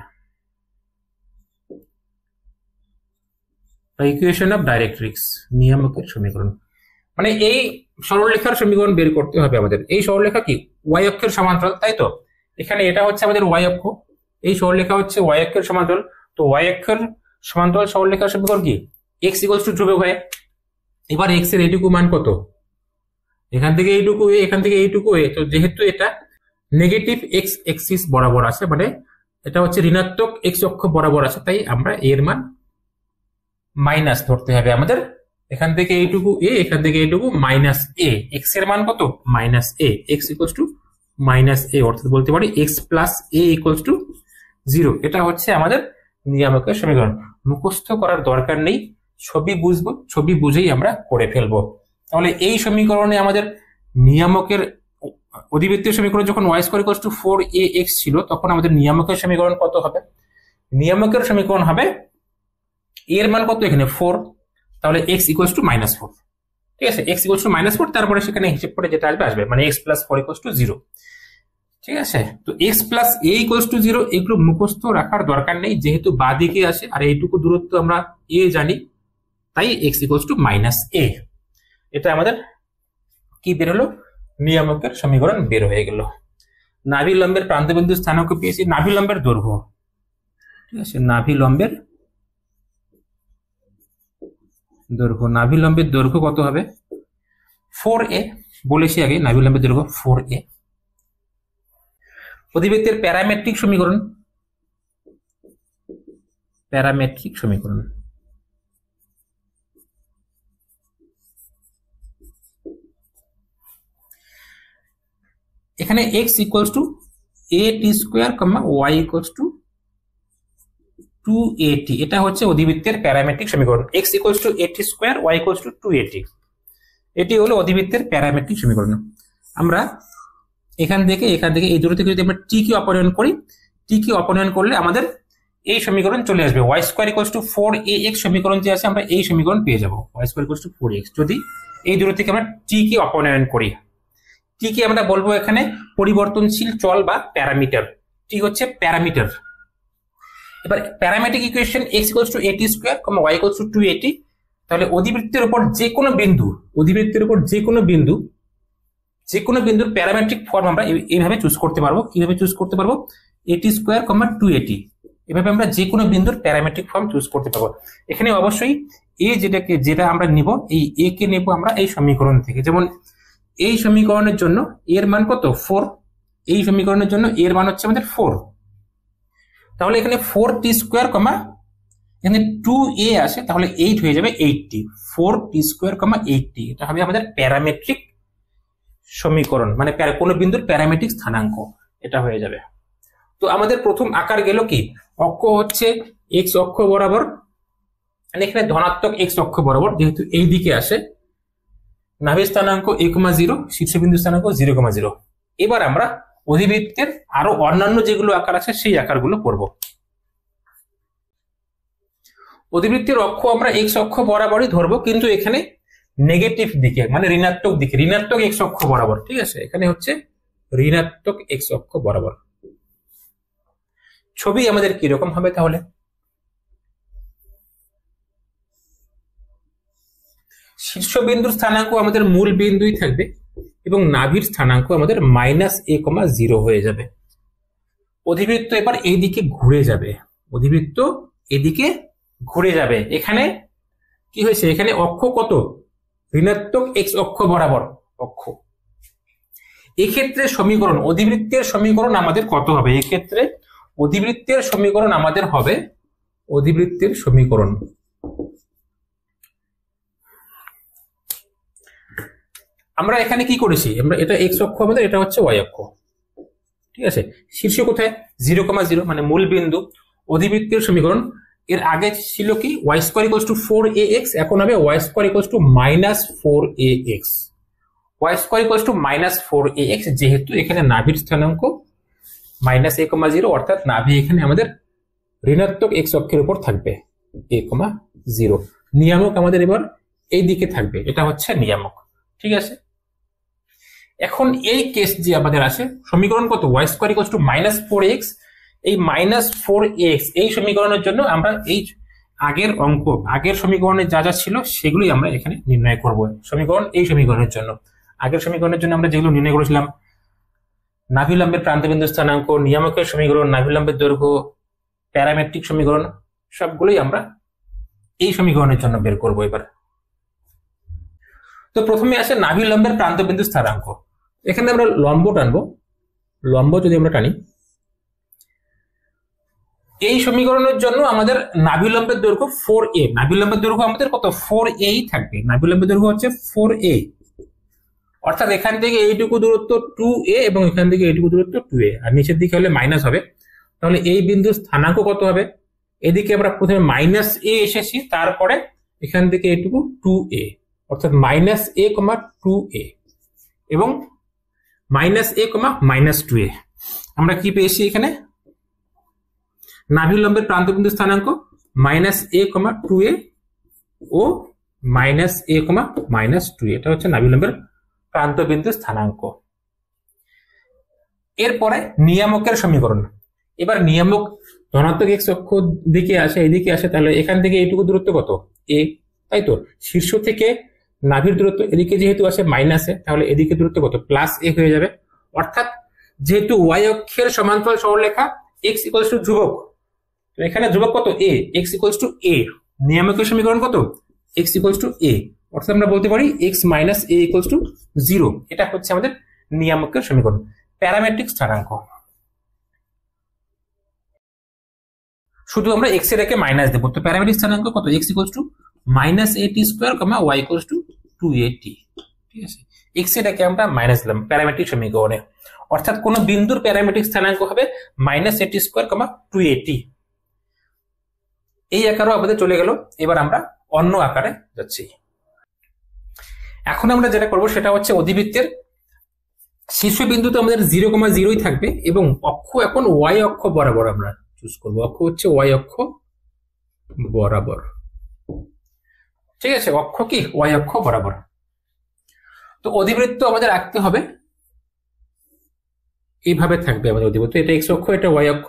ইকুয়েশন অফ ডাইরেক্ট্রিক্স, নিয়ামকের সমীকরণ। মানে এই সরলরেখার সমীকরণ বের করতে হবে আমাদের। এই সরলরেখা কি ওয়াই অক্ষের সমান্তরাল, তাই তো? এখানে এটা হচ্ছে আমাদের ওয়াই অক্ষ, এই সরলরেখা হচ্ছে ওয়াই অক্ষের সমান্তরাল। তো ওয়াই অক্ষের সমান্তরাল সরলরেখার সমীকরণ কি, এক্স ইকুয়ালস টু ধ্রুবক হয়। এবার এক্স এর এইটুকু মান কত, এখান থেকে এইটুকু এ, এখান থেকে এইটুকু এ। তো যেহেতু এটা নেগেটিভ এক্স এক্সিস বরাবর আছে, মানে এটা হচ্ছে ঋণাত্মক এক্স অক্ষ বরাবর আছে, তাই আমরা এর মান মাইনাস ধরতে হবে আমাদের। এখান থেকে এইটুকু এ, এখান থেকে এইটুকু মাইনাস এ। এক্স এর মান কত, minus a, x equals to minus a, অর্থাৎ বলতে পারি x plus a equals to 0। এটা হচ্ছে আমাদের নিয়ামকের সমীকরণ। মুখস্থ করার দরকার নেই, ছবি বুঝবো, ছবি বুঝেই আমরা করে ফেলবো। তাহলে এই সমীকরণে আমাদের নিয়ামকের অধিবৃত্তীয় সমীকরণ যখন y square equals to 4ax ছিল, তখন আমাদের নিয়ামকের সমীকরণ কত হবে, নিয়ামকের সমীকরণ হবে এর মান কত, এখানে 4, তাহলে x ইকুয়ালস টু -4। ঠিক আছে, x ইকুয়ালস টু -4, তারপরে সেখানে হিসেব করে যেটা আসবে আসবে, মানে x প্লাস 4 ইকুয়ালস টু 0। ঠিক আছে, তো x plus a equals to 0 এগুলো মুখস্থ রাখার দরকার নেই, যেহেতু বাঁদিকে আছে আর এইটুকু দূরত্ব আমরা a জানি, তাই x ইকুয়ালস টু -a। এটা আমাদের কি বের হলো, নিয়ামকের সমীকরণ বের হয়ে গেল। নাভিলম্বের প্রান্তবিন্দু স্থানাঙ্ক পেয়েছি, নাভিলম্বের দৈর্ঘ্য। ঠিক আছে, নাভিলম্বের দৈর্ঘ্য, নাভিলম্বের দৈর্ঘ্য কত হবে, 4a বলেছি আগে, নাভিলম্বের দৈর্ঘ্য 4a। অধিবৃত্তের প্যারামেট্রিক সমীকরণ, প্যারামেট্রিক সমীকরণ। এখানে x equals two at square, y equals to 2at, এটা হচ্ছে অধিবৃত্তের প্যারামেট্রিক সমীকরণ। x equals two at square, y equals to 2at, এটি হলো অধিবৃত্তের প্যারামেট্রিক সমীকরণ। আমরা এখান থেকে এই দূর থেকে যদি আমরা t কে অপনয়ন করি, t কে অপনয়ন করলে আমাদের এই সমীকরণ চলে আসবে। y square equals to 4ax সমীকরণ যে আছে, আমরা এই সমীকরণ পেয়ে যাব, y square equals to 4ax, যদি এই দূর থেকে আমরা t কে অপনয়ন করি। t কে আমরা বলবো এখানে পরিবর্তনশীল চল বা প্যারামিটার, t হচ্ছে প্যারামিটার। এবার parametric equation x equals two at square, y equals to 2at, তাহলে অধিবৃত্তের উপর যে কোনো বিন্দু, অধিবৃত্তের উপর যে কোনো বিন্দুর প্যারামেট্রিক ফর্ম আমরা এইভাবে চুজ করতে পারবো। কিভাবে চুজ করতে পারবো, at স্কয়ার, 2at, এভাবে আমরা যে কোনো বিন্দুর প্যারামেট্রিক ফর্ম চুজ করতে পারবো। এখানে অবশ্যই যেটা আমরা নিব, এই এ কে নেব আমরা এই সমীকরণ থেকে। যেমন এই সমীকরণের জন্য এর মান কত 4, এই সমীকরণের জন্য এর মান হচ্ছে আমাদের 4। তাহলে এখানে 4t² এখানে 2a আসে, তাহলে 8 হয়ে যাবে 80। 4t² 80 এটা হবে আমাদের প্যারামেট্রিক সমীকরণ, মানে কোনো বিন্দুর প্যারামেট্রিক স্থানাঙ্ক এটা হয়ে যাবে। তো আমাদের প্রথম আকার গেল কি, অক্ষ হচ্ছে এক্স অক্ষ বরাবর, এখানে ধনাত্মক এক্স অক্ষ বরাবর যেহেতু এই দিকে আসে, নাভির স্থানাঙ্ক a,0, শীর্ষবিন্দু স্থানাঙ্ক 0,0। এবার আমরা অধিবৃত্তের আরো অন্যান্য যেগুলো আকার আছে সেই আকারগুলো পড়ব। অধিবৃত্তের অক্ষ আমরা এক্স অক্ষ বরাবরই ধরবো, কিন্তু এখানে নেগেটিভ দিকে, মানে ঋণাত্মক দিকে, ঋণাত্মক এক্স অক্ষ বরাবর। ঠিক আছে, এখানে হচ্ছে ঋণাত্মক এক্স অক্ষ বরাবর। ছবি আমাদের কিরকম হবে তাহলে, শীর্ষবিন্দুর স্থানাঙ্ক আমাদের মূল বিন্দুই থাকবে এবং নাভির স্থানাঙ্ক আমাদের -a,0 হয়ে যাবে। অধিবৃত্ত এবার এইদিকে ঘুরে যাবে, অধিবৃত্ত এদিকে ঘুরে যাবে। এখানে কি হয়েছে, এখানে অক্ষ কত, ঋণাত্মক এক্স অক্ষ বরাবর অক্ষ। এক্ষেত্রে সমীকরণ, অধিবৃত্তের সমীকরণ আমাদের কত হবে, এক্ষেত্রে অধিবৃত্তের সমীকরণ আমাদের হবে, অধিবৃত্তের সমীকরণ আমরা এখানে কি করেছি, আমরা এটা এক্স অক্ষ আমাদের, এটা হচ্ছে ওয়াই অক্ষ। ঠিক আছে, শীর্ষ কোথায় 0,0 মানে মূল বিন্দু। অধিবৃত্তের সমীকরণ এর আগে ছিল কি y² = 4ax, এখন হবে y² = -4ax। y² = -4ax, যেহেতু এখানে নাভির স্থানাঙ্ক -a,0, অর্থাৎ নাভি এখানে আমাদের ঋণাত্মক এক্স অক্ষের উপর থাকবে a,0। নিয়ামক আমাদের এবার এই দিকে থাকবে, এটা হচ্ছে নিয়ামক। ঠিক আছে, এখন এই কেস যে আমাদের আছে, সমীকরণ কত, y² = -4ax। এই -4ax এই সমীকরণের জন্য আমরা এই আগের সমীকরণে যা যা ছিল সেগুলোই আমরা এখানে নির্ণয় করব। সমীকরণ এই সমীকরণের জন্য, আগের সমীকরণের জন্য আমরা যেগুলো নির্ণয় করেছিলাম, নাভিলম্বের প্রান্তবিন্দু স্থানাঙ্ক, নিয়ামকের সমীকরণ, নাভিলম্বের দৈর্ঘ্য, প্যারামেট্রিক সমীকরণ, সবগুলোই আমরা এই সমীকরণের জন্য বের করব এবার। তো প্রথমে আসে নাভিলম্বের প্রান্তবিন্দু স্থানাঙ্ক। এখানে আমরা লম্ব টানবো, লম্ব যদি আমরা টানি, এই সমীকরণের জন্য আমাদের নাভিলম্বের দৈর্ঘ্য 4a, নাভিলম্বের দৈর্ঘ্য আমাদের কত 4a থাকবে, নাভিলম্বের দৈর্ঘ্য হচ্ছে 4a, অর্থাৎ এখান থেকে এইটুকু দূরত্ব 2a এবং এখান থেকে এইটুকু দূরত্ব 2a, আর নিচের দিকে হলে মাইনাস হবে। তাহলে এই বিন্দুর স্থানাঙ্ক কত হবে, এদিকে আমরা প্রথমে -a এসেছি, তারপরে এখান থেকে এইটুকু 2a, অর্থাৎ -a, 2a এবং -a, -2a। আমরা কি পেয়েছি এখানে, নাভিলম্বের প্রান্তবিন্দু স্থানাঙ্ক -a, 2a O -a, -2a, এটা হচ্ছে নাভিলম্বের প্রান্তবিন্দু স্থানাঙ্ক। এরপরে নিয়ামকের সমীকরণ। এবার নিয়ামক ধনাত্মক এক্স অক্ষ দিকে আসে, এইদিকে আসে, তাহলে এখান থেকে এইটুকু দূরত্ব কত a, তাই তো। শীর্ষ থেকে নাভির দূরত্ব এদিকে যেহেতু আসে মাইনাসে, তাহলে এদিকে দূরত্ব কত +a হয়ে যাবে। অর্থাৎ যেহেতু ওয়াই অক্ষের সমান্তরাল সরলরেখা x = ধ্রুবক, তো এখানে ধ্রুবক কত a, x = a, নিয়ামকের সমীকরণ কত x = a, অর্থাৎ আমরা বলতে পারি x - a = 0। এটা হচ্ছে আমাদের নিয়ামকের সমীকরণ। প্যারামেট্রিক স্থানাঙ্ক, শুধু আমরা x এর একে মাইনাস দেব, তো প্যারামেট্রিক স্থানাঙ্ক কত, x = -at², y = 2at। ঠিক আছে, x এর একে আমরা মাইনাস দিলাম প্যারামেট্রিক সমীকরণে, অর্থাৎ কোন বিন্দুর প্যারামেট্রিক স্থানাঙ্ক হবে -at², 2at। এই আকারও আমাদের চলে গেল। এবার আমরা অন্য আকারে যাচ্ছি। এখন আমরা যেটা করব সেটা হচ্ছে অধিবৃত্তের শীর্ষবিন্দুতে আমাদের 0,0 থাকবে এবং অক্ষ এখন y অক্ষ বরাবর আমরা চুজ করব, অক্ষ হচ্ছে y অক্ষ বরাবর। ঠিক আছে, অক্ষ কি y অক্ষ বরাবর। তো অধিবৃত্ত আমাদের আঁকতে হবে, এইভাবে থাকবে আমাদের অধিবৃত্ত, এটা x অক্ষ, এটা y অক্ষ,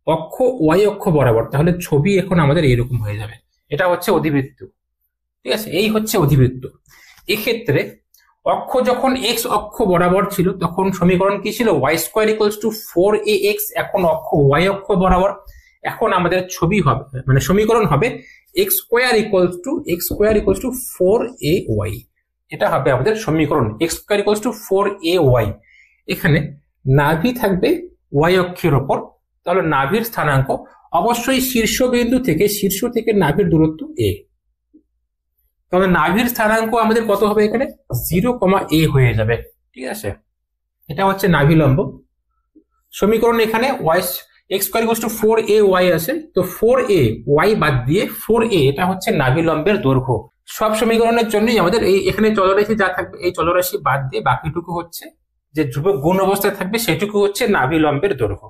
অক্ষ y অক্ষ বরাবর। তাহলে ছবি এখন আমাদের এরকম হয়ে যাবে, এটা হচ্ছে অধিবৃত্ত। ঠিক আছে, এই হচ্ছে অধিবৃত্ত। এক্ষেত্রে অক্ষ যখন x অক্ষ বরাবর ছিল তখন সমীকরণ কি ছিল, y² = 4ax, এখন অক্ষ y অক্ষ বরাবর, এখন আমাদের ছবি হবে মানে সমীকরণ হবে x square equals to 4ay। এটা হবে আমাদের সমীকরণ x square equals to 4ay। এখানে নাভি থাকবে y অক্ষের ওপর, তাহলে নাভির স্থানাঙ্ক অবশ্যই শীর্ষ থেকে নাভির দূরত্ব a, তাহলে নাভির স্থানাঙ্ক আমাদের কত হবে এখানে 0,a হয়ে যাবে। ঠিক আছে, এটা হচ্ছে নাভি লম্ব সমীকরণ। এখানে x square equals to 4ay আছে, তো 4ay বাদ দিয়ে 4a এটা হচ্ছে নাভি লম্বের দৈর্ঘ্য। সব সমীকরণের জন্যই আমাদের এই এখানে চলরাশি যা থাকবে এই চলরাশি বাদ দিয়ে বাকিটুকু হচ্ছে যে ধ্রুবক গুণ অবস্থায় থাকবে সেটুকু হচ্ছে নাভি লম্বের দৈর্ঘ্য।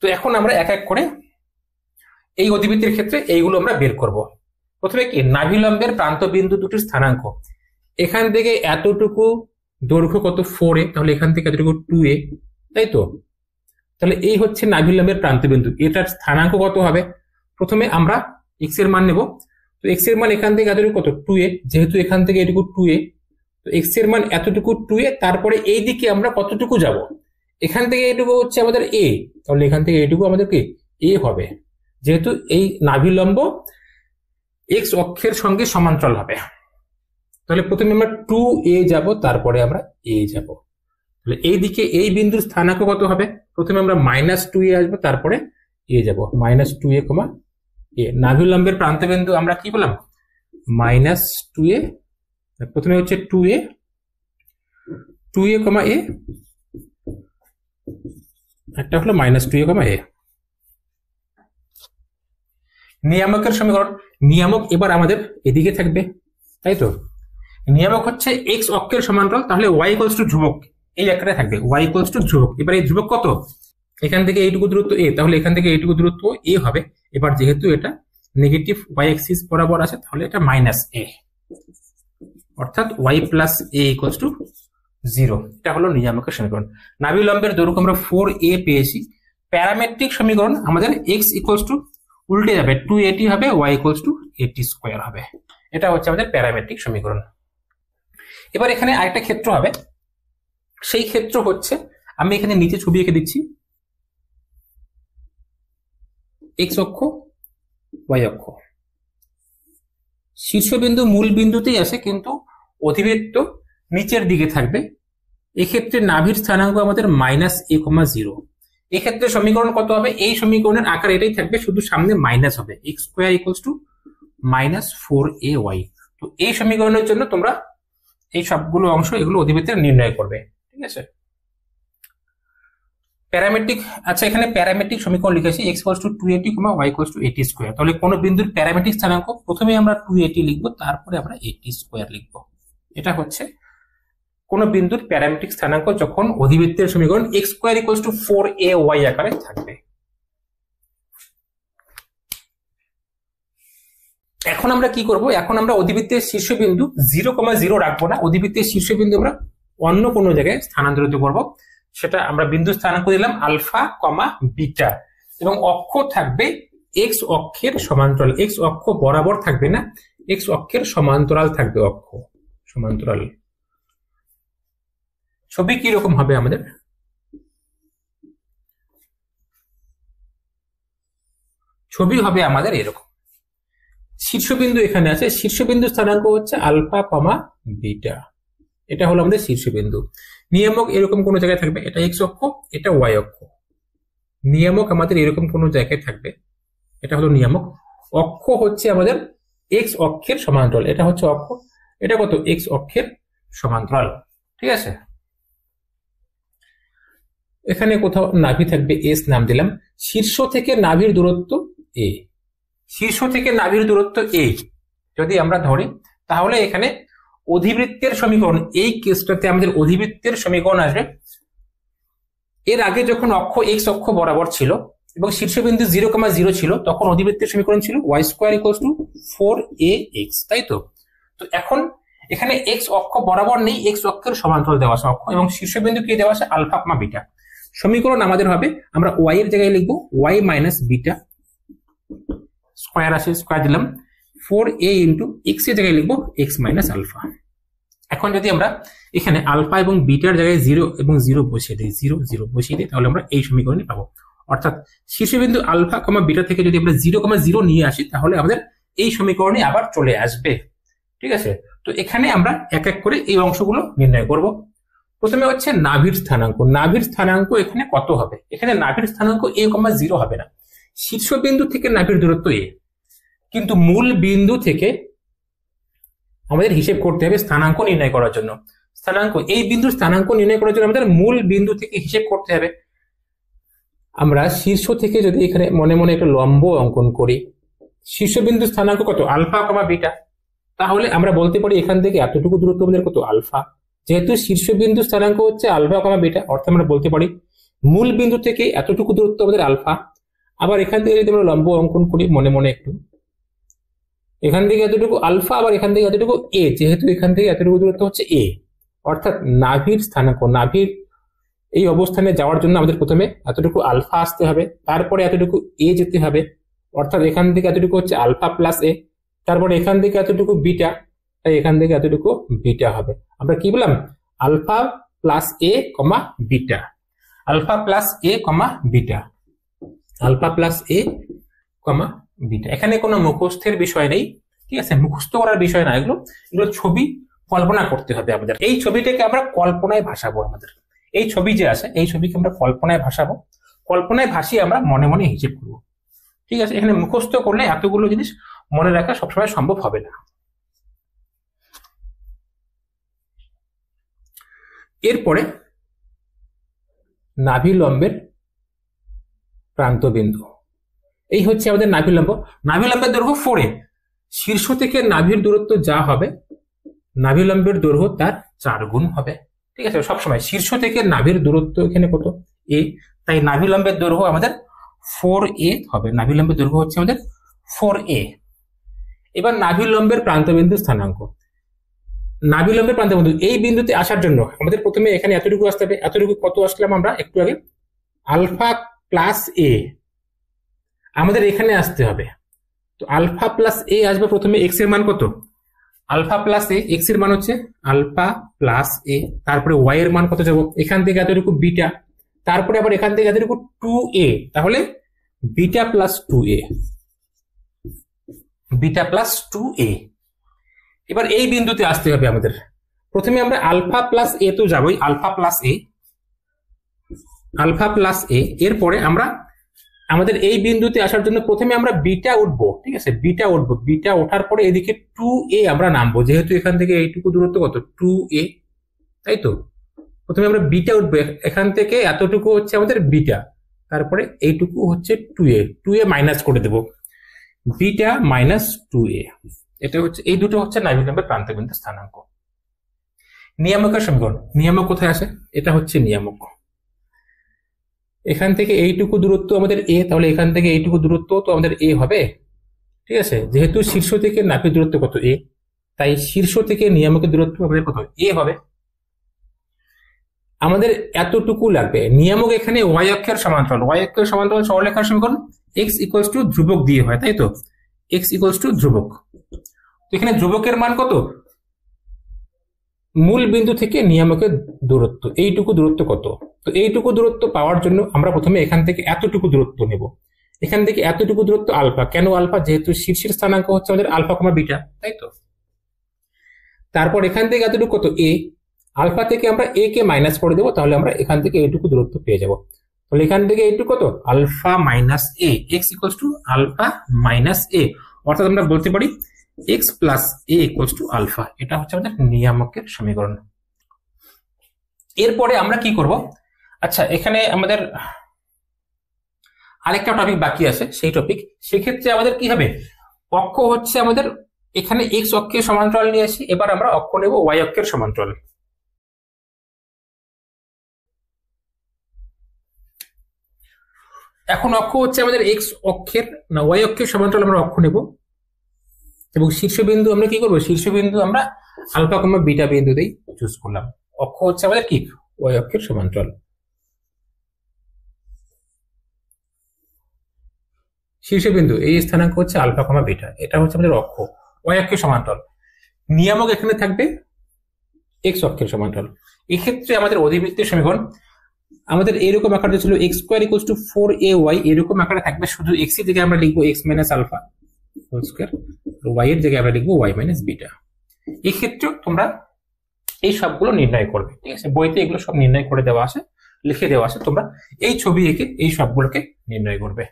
তো এখন আমরা এক এক করে এই অধিবৃত্তের ক্ষেত্রে এইগুলো আমরা বের করব। প্রথমে কি নাভি লম্বের প্রান্ত বিন্দু দুটির স্থানাঙ্ক, এখান থেকে এতটুকু দৈর্ঘ্য কত 4a, তাহলে এখান থেকে এতটুকু 2a, তাই তো। তাহলে এই হচ্ছে নাভি লম্বের প্রান্ত বিন্দু, এটার স্থানাঙ্ক কত হবে? প্রথমে আমরা x এর মান নেব, তো x এর মান এখান থেকে এতটুকু কত 2a, যেহেতু এখান থেকে এটুকু 2a, তো x এর মান এতটুকু 2a, তারপরে এই দিকে আমরা কতটুকু যাব, এখান থেকে এটুকু হচ্ছে আমাদের a, তাহলে এখান থেকে এটুকু আমাদের কি a হবে, যেহেতু এই নাভি লম্ব x অক্ষের সঙ্গে সমান্তরাল হবে। তাহলে প্রথমে আমরা 2a যাব, তারপরে আমরা a যাব। তাহলে এই দিকে এই বিন্দুর স্থানাঙ্ক কত হবে? প্রথমে আমরা -2a আসবো, তারপরে a যাব, -2a, a। নাভি লম্বের প্রান্ত বিন্দু আমরা কি বললাম? -2a, প্রথমে হচ্ছে 2a, a, একটা হলো -2a, a। নিয়ামকের সমীকরণ, নিয়ামক এবার আমাদের এদিকে থাকবে, তাই তো। নিয়ামক হচ্ছে x অক্ষের সমান্তরাল, তাহলে y ইকুয়ালস টু ধ্রুবক এই জায়গাটায় থাকবে, y ইকুয়ালস টু ধ্রুবক। এবার এই ধ্রুবক কত? এখান থেকে এইটুকু দূরত্ব a, তাহলে এখান থেকে এইটুকু দূরত্ব a হবে। এবার যেহেতু এটা নেগেটিভ y অ্যাক্সিস বরাবর আছে, তাহলে এটা -a, অর্থাৎ y plus a equals to 0। এটা হলো নিয়ামকের সমীকরণ। নাভি লম্বের দৈর্ঘ্য আমরা 4a পেয়েছি। প্যারামেট্রিক সমীকরণ আমাদের x ইকুয়ালস টু উল্টে যাবে, 2at হবে, y equals to at square হবে। এটা হচ্ছে আমাদের প্যারামেট্রিক সমীকরণ। এবার এখানে আরেকটা ক্ষেত্র হবে, সেই ক্ষেত্র হচ্ছে আমি এখানে নিচে ছবি এঁকে দিচ্ছি, x অক্ষ y অক্ষ, শীর্ষবিন্দু মূল বিন্দুতেই আছে কিন্তু অধিবৃত্ত নিচের দিকে থাকবে। এক্ষেত্রে নাভির স্থানাঙ্ক আমাদের -a,0। এক্ষেত্রে সমীকরণ কত হবে? এই সমীকরণের আকার এটাই থাকবে, শুধু সামনে মাইনাস হবে, x square equals to -4ay। তো এই সমীকরণের জন্য তোমরা এই সবগুলো অংশ এগুলো অধিবৃত্তের নির্ণয় করবে। ঠিক আছে, প্যারামেট্রিক। আচ্ছা, এখানে প্যারামেট্রিক সমীকরণ লিখেছি x equals two 2at, y equals to at square. তাহলে কোন বিন্দুর প্যারামেট্রিক স্থানাঙ্ক প্রথমে আমরা 2at লিখবো, তারপরে আমরা at স্কয়ার লিখবো। এটা হচ্ছে কোন বিন্দুর প্যারামেট্রিক স্থানাঙ্ক যখন অধিবৃত্তের সমীকরণ x square equals to 4ay আকারে থাকবে। এখন আমরা কি করব? এখন আমরা অধিবৃত্তের শীর্ষবিন্দু 0,0 রাখবো না, অধিবৃত্তের শীর্ষবিন্দু আমরা অন্য কোনো জায়গায় স্থানান্তরিত করব। সেটা আমরা বিন্দু স্থানাঙ্ক দিলাম আলফা, বিটা, এবং অক্ষ থাকবে x অক্ষের সমান্তরাল। x অক্ষ বরাবর থাকবে না, x অক্ষের সমান্তরাল থাকবে, অক্ষ সমান্তরাল। ছবি কি রকম হবে আমাদের? ছবি হবে আমাদের এরকম। শীর্ষবিন্দু এখানে আছে, শীর্ষবিন্দু স্থানাঙ্ক হচ্ছে আলফা, বিটা, এটা হলো আমাদের শীর্ষবিন্দু। নিয়ামক এরকম কোন জায়গায় থাকবে, এটা x অক্ষ, এটা y অক্ষ। নিয়ামক আমাদের এরকম কোন জায়গায় থাকবে, এটা হলো নিয়ামক। অক্ষ হচ্ছে আমাদের x অক্ষের সমান্তরাল, এটা হচ্ছে অক্ষ, এটা কত x অক্ষের সমান্তরাল। ঠিক আছে, এখানে কোথাও নাভি থাকবে, s নাম দিলাম। শীর্ষ থেকে নাভির দূরত্ব a, শীর্ষ থেকে নাভির দূরত্ব a যদি আমরা ধরি, তাহলে এখানে অধিবৃত্তের সমীকরণ, এই কেসটাতে আমাদের অধিবৃত্তের সমীকরণ আসবে। এর আগে যখন অক্ষ x অক্ষ বরাবর ছিল এবং শীর্ষবিন্দু 0,0 ছিল, তখন অধিবৃত্তের সমীকরণ ছিল y square equals to 4ax, তাই তো। তো এখন এখানে x অক্ষ বরাবর নেই, x অক্ষের সমান্তরাল দেওয়া আছে অক্ষ, এবং শীর্ষবিন্দু কি দেওয়া আছে আলফা, বিটা। সমীকরণ আমাদের হবে, আমরা y এর জায়গায় লিখবো y মাইনাস বিটা, স্কয়ার আছে, স্কয়ার দিলাম, 4a ইন্টু x এর জায়গায় লিখবো x মাইনাস আলফা। এখন যদি আমরা এখানে আলফা এবং বিটার জায়গায় 0 এবং 0 বসিয়ে দিই, 0 0 বসিয়ে দিই, তাহলে আমরা এই সমীকরণে পাবো। অর্থাৎ শীর্ষবিন্দু আলফা কমা বিটা থেকে যদি আমরা 0,0 নিয়ে আসি তাহলে আমাদের এই সমীকরণে আবার চলে আসবে। ঠিক আছে, তো এখানে আমরা এক এক করে এই অংশগুলো নির্ণয় করব। প্রথমে হচ্ছে নাভির স্থানাঙ্ক। নাভির স্থানাঙ্ক এখানে কত হবে? এখানে নাভির স্থানাঙ্ক a,0 হবে না, শীর্ষবিন্দু থেকে নাভির দূরত্ব a, কিন্তু মূল বিন্দু থেকে আমাদের হিসেব করতে হবে স্থানাঙ্ক নির্ণয় করার জন্য। স্থানাঙ্ক, এই বিন্দুর স্থানাঙ্ক নির্ণয় করার জন্য আমাদের মূল বিন্দু থেকে হিসেব করতে হবে। আমরা শীর্ষ থেকে যদি এখানে মনে মনে একটা লম্ব অঙ্কন করি, শীর্ষবিন্দুর স্থানাঙ্ক কত? Alpha comma beta. তাহলে আমরা বলতে পারি এখান থেকে এতটুকু দূরত্ব আমাদের কত? আলফা। যেহেতু শীর্ষবিন্দু স্থানাঙ্ক হচ্ছে আলফা কমা বিটা, অর্থাৎ আমরা বলতে পারি মূল বিন্দু থেকে এতটুকু দূরত্ব আমাদের আলফা। আবার এখান থেকে যদি আমরা লম্ব অঙ্কন করি মনে মনে একটু, এখান থেকে এতটুকু আলফা, আবার এখান থেকে এতটুকু এ, যেহেতু এখান থেকে এতটুকু দূরত্ব হচ্ছে এ, অর্থাৎ নাভির স্থানাঙ্ক, নাভির এই অবস্থানে যাওয়ার জন্য আমাদের প্রথমে এতটুকু আলফা আসতে হবে, তারপরে এতটুকু এ যেতে হবে, অর্থাৎ এখান থেকে এতটুকু হচ্ছে আলফা প্লাস এ, তারপরে এখান থেকে এতটুকু বিটা, তাই এখান থেকে এতটুকু বিটা হবে। আমরা কি বললাম? আলফা প্লাস এ কমা বিটা, আলফা প্লাস এ কমা বিটা, আলফা প্লাস এ কমা বিটা। এখানে কোনো মুখস্থের বিষয় নেই, ঠিক আছে, মুখস্থ করার বিষয় না, এগুলো ছবি কল্পনা করতে হবে আমাদের। এই ছবিটাকে আমরা কল্পনায় ভাসাবো। আমাদের এই ছবি যে আছে, এই ছবিকে আমরা কল্পনায় ভাসাবো, কল্পনায় ভাসিয়ে আমরা মনে মনে হিসেব করবো। ঠিক আছে, এখানে মুখস্থ করলে এতগুলো জিনিস মনে রাখা সবসময় সম্ভব হবে না। এরপরে নাভিলম্বের প্রান্তবিন্দু, এই হচ্ছে আমাদের নাভিলম্ব। নাভিলম্বের দৈর্ঘ্য 4a, শীর্ষ থেকে নাভির দূরত্ব যা হবে নাভিলম্বের দৈর্ঘ্য তার 4 গুণ হবে। ঠিক আছে, সবসময় শীর্ষ থেকে নাভির দূরত্ব এখানে কত? a, তাই নাভিলম্বের দৈর্ঘ্য আমাদের 4a হবে। নাভিলম্বের দৈর্ঘ্য হচ্ছে আমাদের 4a। এবার নাভিলম্বের প্রান্তবিন্দু স্থানাঙ্ক। নাভিলম্বের প্রান্তবিন্দু এই বিন্দুতে আসার জন্য আমাদের প্রথমে এখানে এতটুকু আসতে হবে। এতটুকু কত আসলাম আমরা একটু আগে? আলফা প্লাস এ, আমাদের এখানে আসতে হবে। তো আলফা প্লাস এ আসবে প্রথমে। এক্স এর মান কত? আলফা প্লাস এ, এক্স এর মান হচ্ছে আলফা প্লাস এ, তারপরে ওয়াই এর মান কত যাবো? এখান থেকে এতটুকু বিটা, তারপরে আবার এখান থেকে এতটুকু 2a, তাহলে beta plus 2a, beta plus 2a। এবার এই বিন্দুতে আসতে হবে আমাদের। প্রথমে আমরা আলফা প্লাস এ তো যাবোই, আলফা প্লাস এ, আলফা প্লাস এ। এরপরে আমরা আমাদের এই বিন্দুতে আসার জন্য প্রথমে আমরা বিটা উঠবো। ঠিক আছে, বিটা উঠবো, বিটা ওঠার পরে এদিকে 2a আমরা নামবো, যেহেতু এখান থেকে এইটুকু দূরত্ব কত? 2a, তাই তো। প্রথমে আমরা বিটা উঠবো, এখান থেকে এতটুকু হচ্ছে আমাদের বিটা, তারপরে এইটুকু হচ্ছে 2a মাইনাস করে দেবো, বিটা মাইনাস 2a। এটা হচ্ছে, এই দুটো হচ্ছে নাভিলম্বের প্রান্তবিন্দু স্থানাঙ্ক। নিয়ামকের সমীকরণ, নিয়ামক কোথায় আসে? এটা হচ্ছে নিয়ামক। এখান থেকে এইটুকু দূরত্ব আমাদের a, তাহলে এখান থেকে এইটুকু দূরত্ব তো আমাদের a হবে। ঠিক আছে, যেহেতু শীর্ষ থেকে নাভির দূরত্ব কত? a, তাই শীর্ষ থেকে নিয়ামকের দূরত্ব আমাদের কত? a হবে। আমাদের এতটুকু লাগবে। নিয়ামক এখানে y অক্ষের সমান্তরাল, y অক্ষের সমান্তরাল সরলরেখার সমীকরণ x ইকুয়ালস টু ধ্রুবক দিয়ে হয়, তাই তো, x ইকুয়ালস টু ধ্রুবক। তো এখানে ধ্রুবকের মান কত? মূল বিন্দু থেকে নিয়ামকের দূরত্ব, এইটুকু দূরত্ব কত? তো এইটুকু দূরত্ব পাওয়ার জন্য আমরা প্রথমে এখান থেকে এতটুকু দূরত্ব নেব। এখান থেকে এতটুকু দূরত্ব আলফা। কেন আলফা? যেহেতু শীর্ষের স্থানাঙ্ক হচ্ছে আমাদের আলফা কমা বিটা, তাই তো। তারপর এখান থেকে এতটুকু কত? a, আলফা থেকে আমরা a কে মাইনাস করে দেবো, তাহলে আমরা এখান থেকে এইটুকু দূরত্ব পেয়ে যাব। তাহলে এখান থেকে এইটুকু কত? Alpha minus a, x equals to alpha minus a, অর্থাৎ আমরা বলতে পারি x plus a equals to alpha. এটা হচ্ছে আমাদের নিয়ামকের সমীকরণ। এরপরে আমরা কি করব? আচ্ছা, এখানে আমাদের আরেকটা টপিক বাকি আছে, সেই টপিক। সেক্ষেত্রে আমাদের কি হবে? অক্ষ হচ্ছে আমাদের এখানে x অক্ষের সমান্তরাল নিয়ে আসি, এবার আমরা অক্ষ নেব y অক্ষের সমান্তরাল। এখন অক্ষ হচ্ছে আমাদের x অক্ষের না y অক্ষের সমান্তরাল আমরা অক্ষ নেব, এবং শীর্ষবিন্দু আমরা কি করব? শীর্ষবিন্দু আমরা আলফা কমা বিটা বিন্দুতেই চুজ করলাম। অক্ষ হচ্ছে আমাদের কি? y অক্ষের সমান্তরাল। শীর্ষবিন্দু এই স্থানাঙ্ক হচ্ছে আলফা কমা বিটা, এটা হচ্ছে আমাদের অক্ষ y অক্ষের সমান্তরাল। নিয়ামক এখানে থাকবে x অক্ষের সমান্তরাল। এক্ষেত্রে আমাদের অধিবৃত্তের সমীকরণ আমাদের এরকম আকারে ছিল x square equals two 4ay, এরকম আকারে থাকবে, শুধু এক্স এর জায়গায় আমরা লিখবো X minus alpha whole square, Y এর জায়গায় আমরা লিখবো ওয়াই মাইনাস বিটা। এই ক্ষেত্রে তোমরা এই সবগুলো নির্ণয় করবে, ঠিক আছে, বইতে এগুলো সব নির্ণয় করে দেওয়া আছে, লিখে দেওয়া আছে, তোমরা এই ছবি এঁকে এই সবগুলোকে নির্ণয় করবে।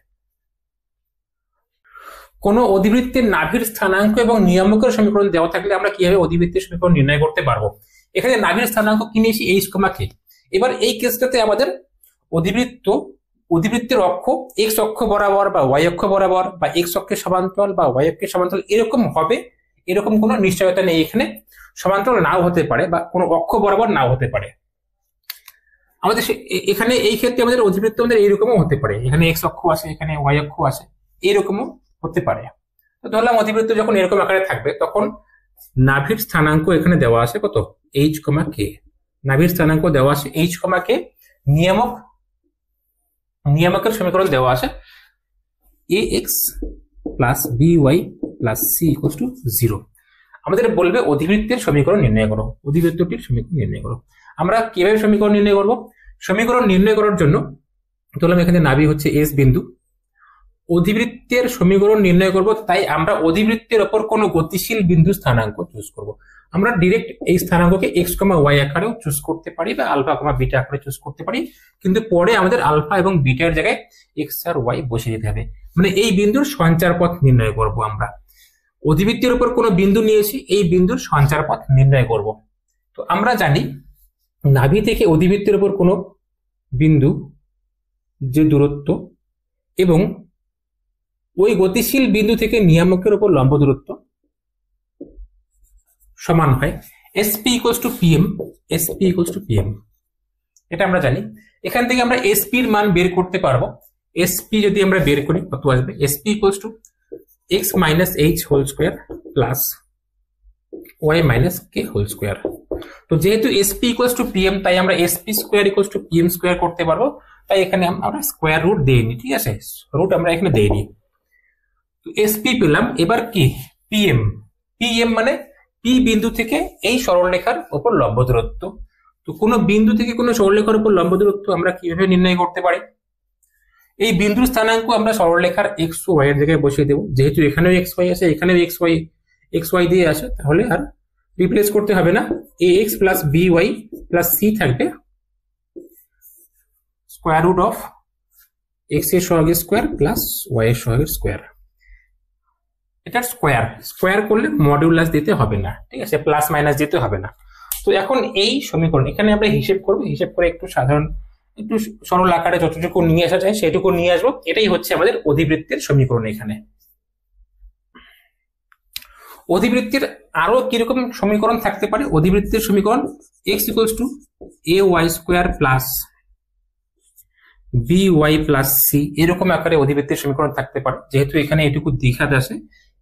কোন অধিবৃত্তের নাভির স্থানাঙ্ক এবং নিয়ামকের সমীকরণ দেওয়া থাকলে আমরা কিভাবে অধিবৃত্তের সমীকরণ নির্ণয় করতে পারবো। এখানে নাভির স্থানাঙ্ক কি নিয়েছি, এইচ কমা কে। এবার এই কেসটাতে আমাদের অধিবৃত্তের অক্ষ এক্স অক্ষ বরাবর বা ওয়াই অক্ষ বরাবর বা এক্স অক্ষের সমান্তরাল বা ওয়াই অক্ষের সমান্তরাল এরকম হবে, এরকম কোনো নিশ্চয়তা নেই। এখানে সমান্তরাল নাও হতে পারে বা কোনো অক্ষ বরাবর নাও হতে পারে। আমাদের এখানে এই ক্ষেত্রে আমাদের অধিবৃত্ত আমাদের এইরকমও হতে পারে, এখানে এক্স অক্ষ আছে, এখানে ওয়াই অক্ষ আছে, এইরকমও হতে পারে। তো ধরলাম অধিবৃত্ত যখন এরকম আকারে থাকবে তখন নাভির স্থানাঙ্ক এখানে দেওয়া আছে কত, এইচ কমা কে। নাভির স্থানাঙ্ক দেওয়া আছে এইচ কমা কে, নিয়ামকের সমীকরণ দেওয়া আছে a x plus B Y plus c equals to 0। আমাদের বলবে অধিবৃত্তের সমীকরণ নির্ণয় করো, অধিবৃত্তটির সমীকরণ নির্ণয় করো। আমরা কিভাবে সমীকরণ নির্ণয় করব, সমীকরণ নির্ণয় করার জন্য ধরলাম এখানে নাভি হচ্ছে এস বিন্দু, অধিবৃত্তের সমীকরণ নির্ণয় করব, তাই আমরা অধিবৃত্তের ওপর কোনো গতিশীল বিন্দু স্থানাঙ্ক চুজ করব। আমরা ডিরেক্ট এই স্থানাঙ্ককে এক্স কমা ওয়াই আকারেও চুজ করতে পারি বা আলফা কমা বিটা আকারে চুজ করতে পারি, কিন্তু পরে আমাদের আলফা এবং বিটার জায়গায় এক্স আর ওয়াই বসিয়ে দিতে হবে। মানে এই বিন্দুর সঞ্চার পথ নির্ণয় করব। আমরা অধিবৃত্তের উপর কোনো বিন্দু নিয়েছি, এই বিন্দুর সঞ্চার পথ নির্ণয় করব। তো আমরা জানি নাভি থেকে অধিবৃত্তের উপর কোনো বিন্দু যে দূরত্ব এবং ওই গতিশীল বিন্দু থেকে নিয়ামকের উপর লম্ব দূরত্ব সমান হয় SP equals to PM, SP equals to PM, এটা আমরা জানি। এখান থেকে আমরা এসপি এর মান বের করতে পারবো। এসপি যদি আমরা বের করি কত আসবে, SP equals to X minus H whole square plus Y minus K whole square. তো যেহেতু এসপি ইকুয়ালস টু পিএম, তাই আমরা SP square equals to PM square করতে পারবো, তাই এখানে আমরা স্কোয়ার রুট দিইনি, ঠিক আছে, রুট আমরা এখানে দিইনি। তো এসপি পেলাম। এবার কি পিএম, পিএম মানে পি বিন্দু থেকে এই সরলরেখার উপর লম্ব দূরত্ব। তো কোনো বিন্দু থেকে কোনো সরলরেখার উপর লম্ব দূরত্ব আমরা কিভাবে নির্ণয় করতে পারি, এই বিন্দুর স্থানাঙ্ক আমরা সরলরেখার এক্স ও ওয়াই এর জায়গায় বসিয়ে দেবো। যেহেতু এখানেও এক্স ওয়াই আছে, এখানেও এক্স ওয়াই দিয়ে আছে, তাহলে আর রিপ্লেস করতে হবে না। A x plus B Y plus c থাকবে স্কোয়ার রুট অফ এক্স এর সহগের স্কোয়ার প্লাস ওয়াই এর সহগের স্কোয়ার। এটা স্কোয়ার করলে মডিউলাস দিতে হবে না, ঠিক আছে, প্লাস মাইনাস দিতে হবে না। তো এখন এই সমীকরণ এখানে আমরা হিসেব করবো, হিসেব করে একটু সরল আকারে যতটুকু নিয়ে আসা যায় সেটুকু নিয়ে আসবো। এটাই হচ্ছে আমাদের অধিবৃত্তের সমীকরণ। এখানে অধিবৃত্তের আরো কিরকম সমীকরণ থাকতে পারে, অধিবৃত্তের সমীকরণ X equals to A Y square plus B Y plus C, এরকম আকারে অধিবৃত্তের সমীকরণ থাকতে পারে। যেহেতু এখানে এইটুকু দ্বিঘাত আছে,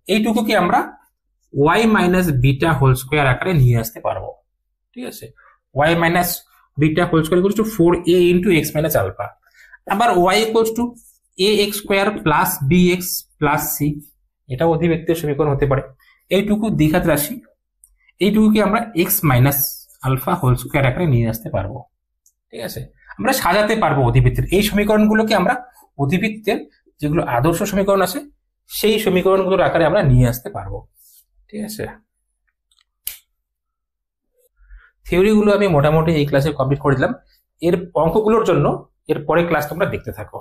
এইটুকুকে আমরা y minus beta whole square আকারে নিয়ে আসতে পারবো, ঠিক আছে। Y minus beta whole square equals to 4a into x minus alpha. আবার y equals to a x square plus b x plus c, এটা অধিবৃত্তের সমীকরণ হতে পারে। এইটুকু দ্বিঘাত রাশি, এইটুকুকে আমরা X minus alpha whole square আকারে নিয়ে আসতে পারবো, ঠিক আছে। আমরা সাজাতে পারবো অধিবৃত্তের এই সমীকরণগুলোকে, আমরা অধিবৃত্তের যেগুলো আদর্শ সমীকরণ আছে সেই সমীকরণগুলোর আকারে আমরা নিয়ে আসতে পারবো, ঠিক আছে। থিওরিগুলো আমি মোটামুটি এই ক্লাসে কমপ্লিট করে দিলাম। এর অঙ্কগুলোর জন্য এর পরে ক্লাস তোমরা দেখতে থাকো।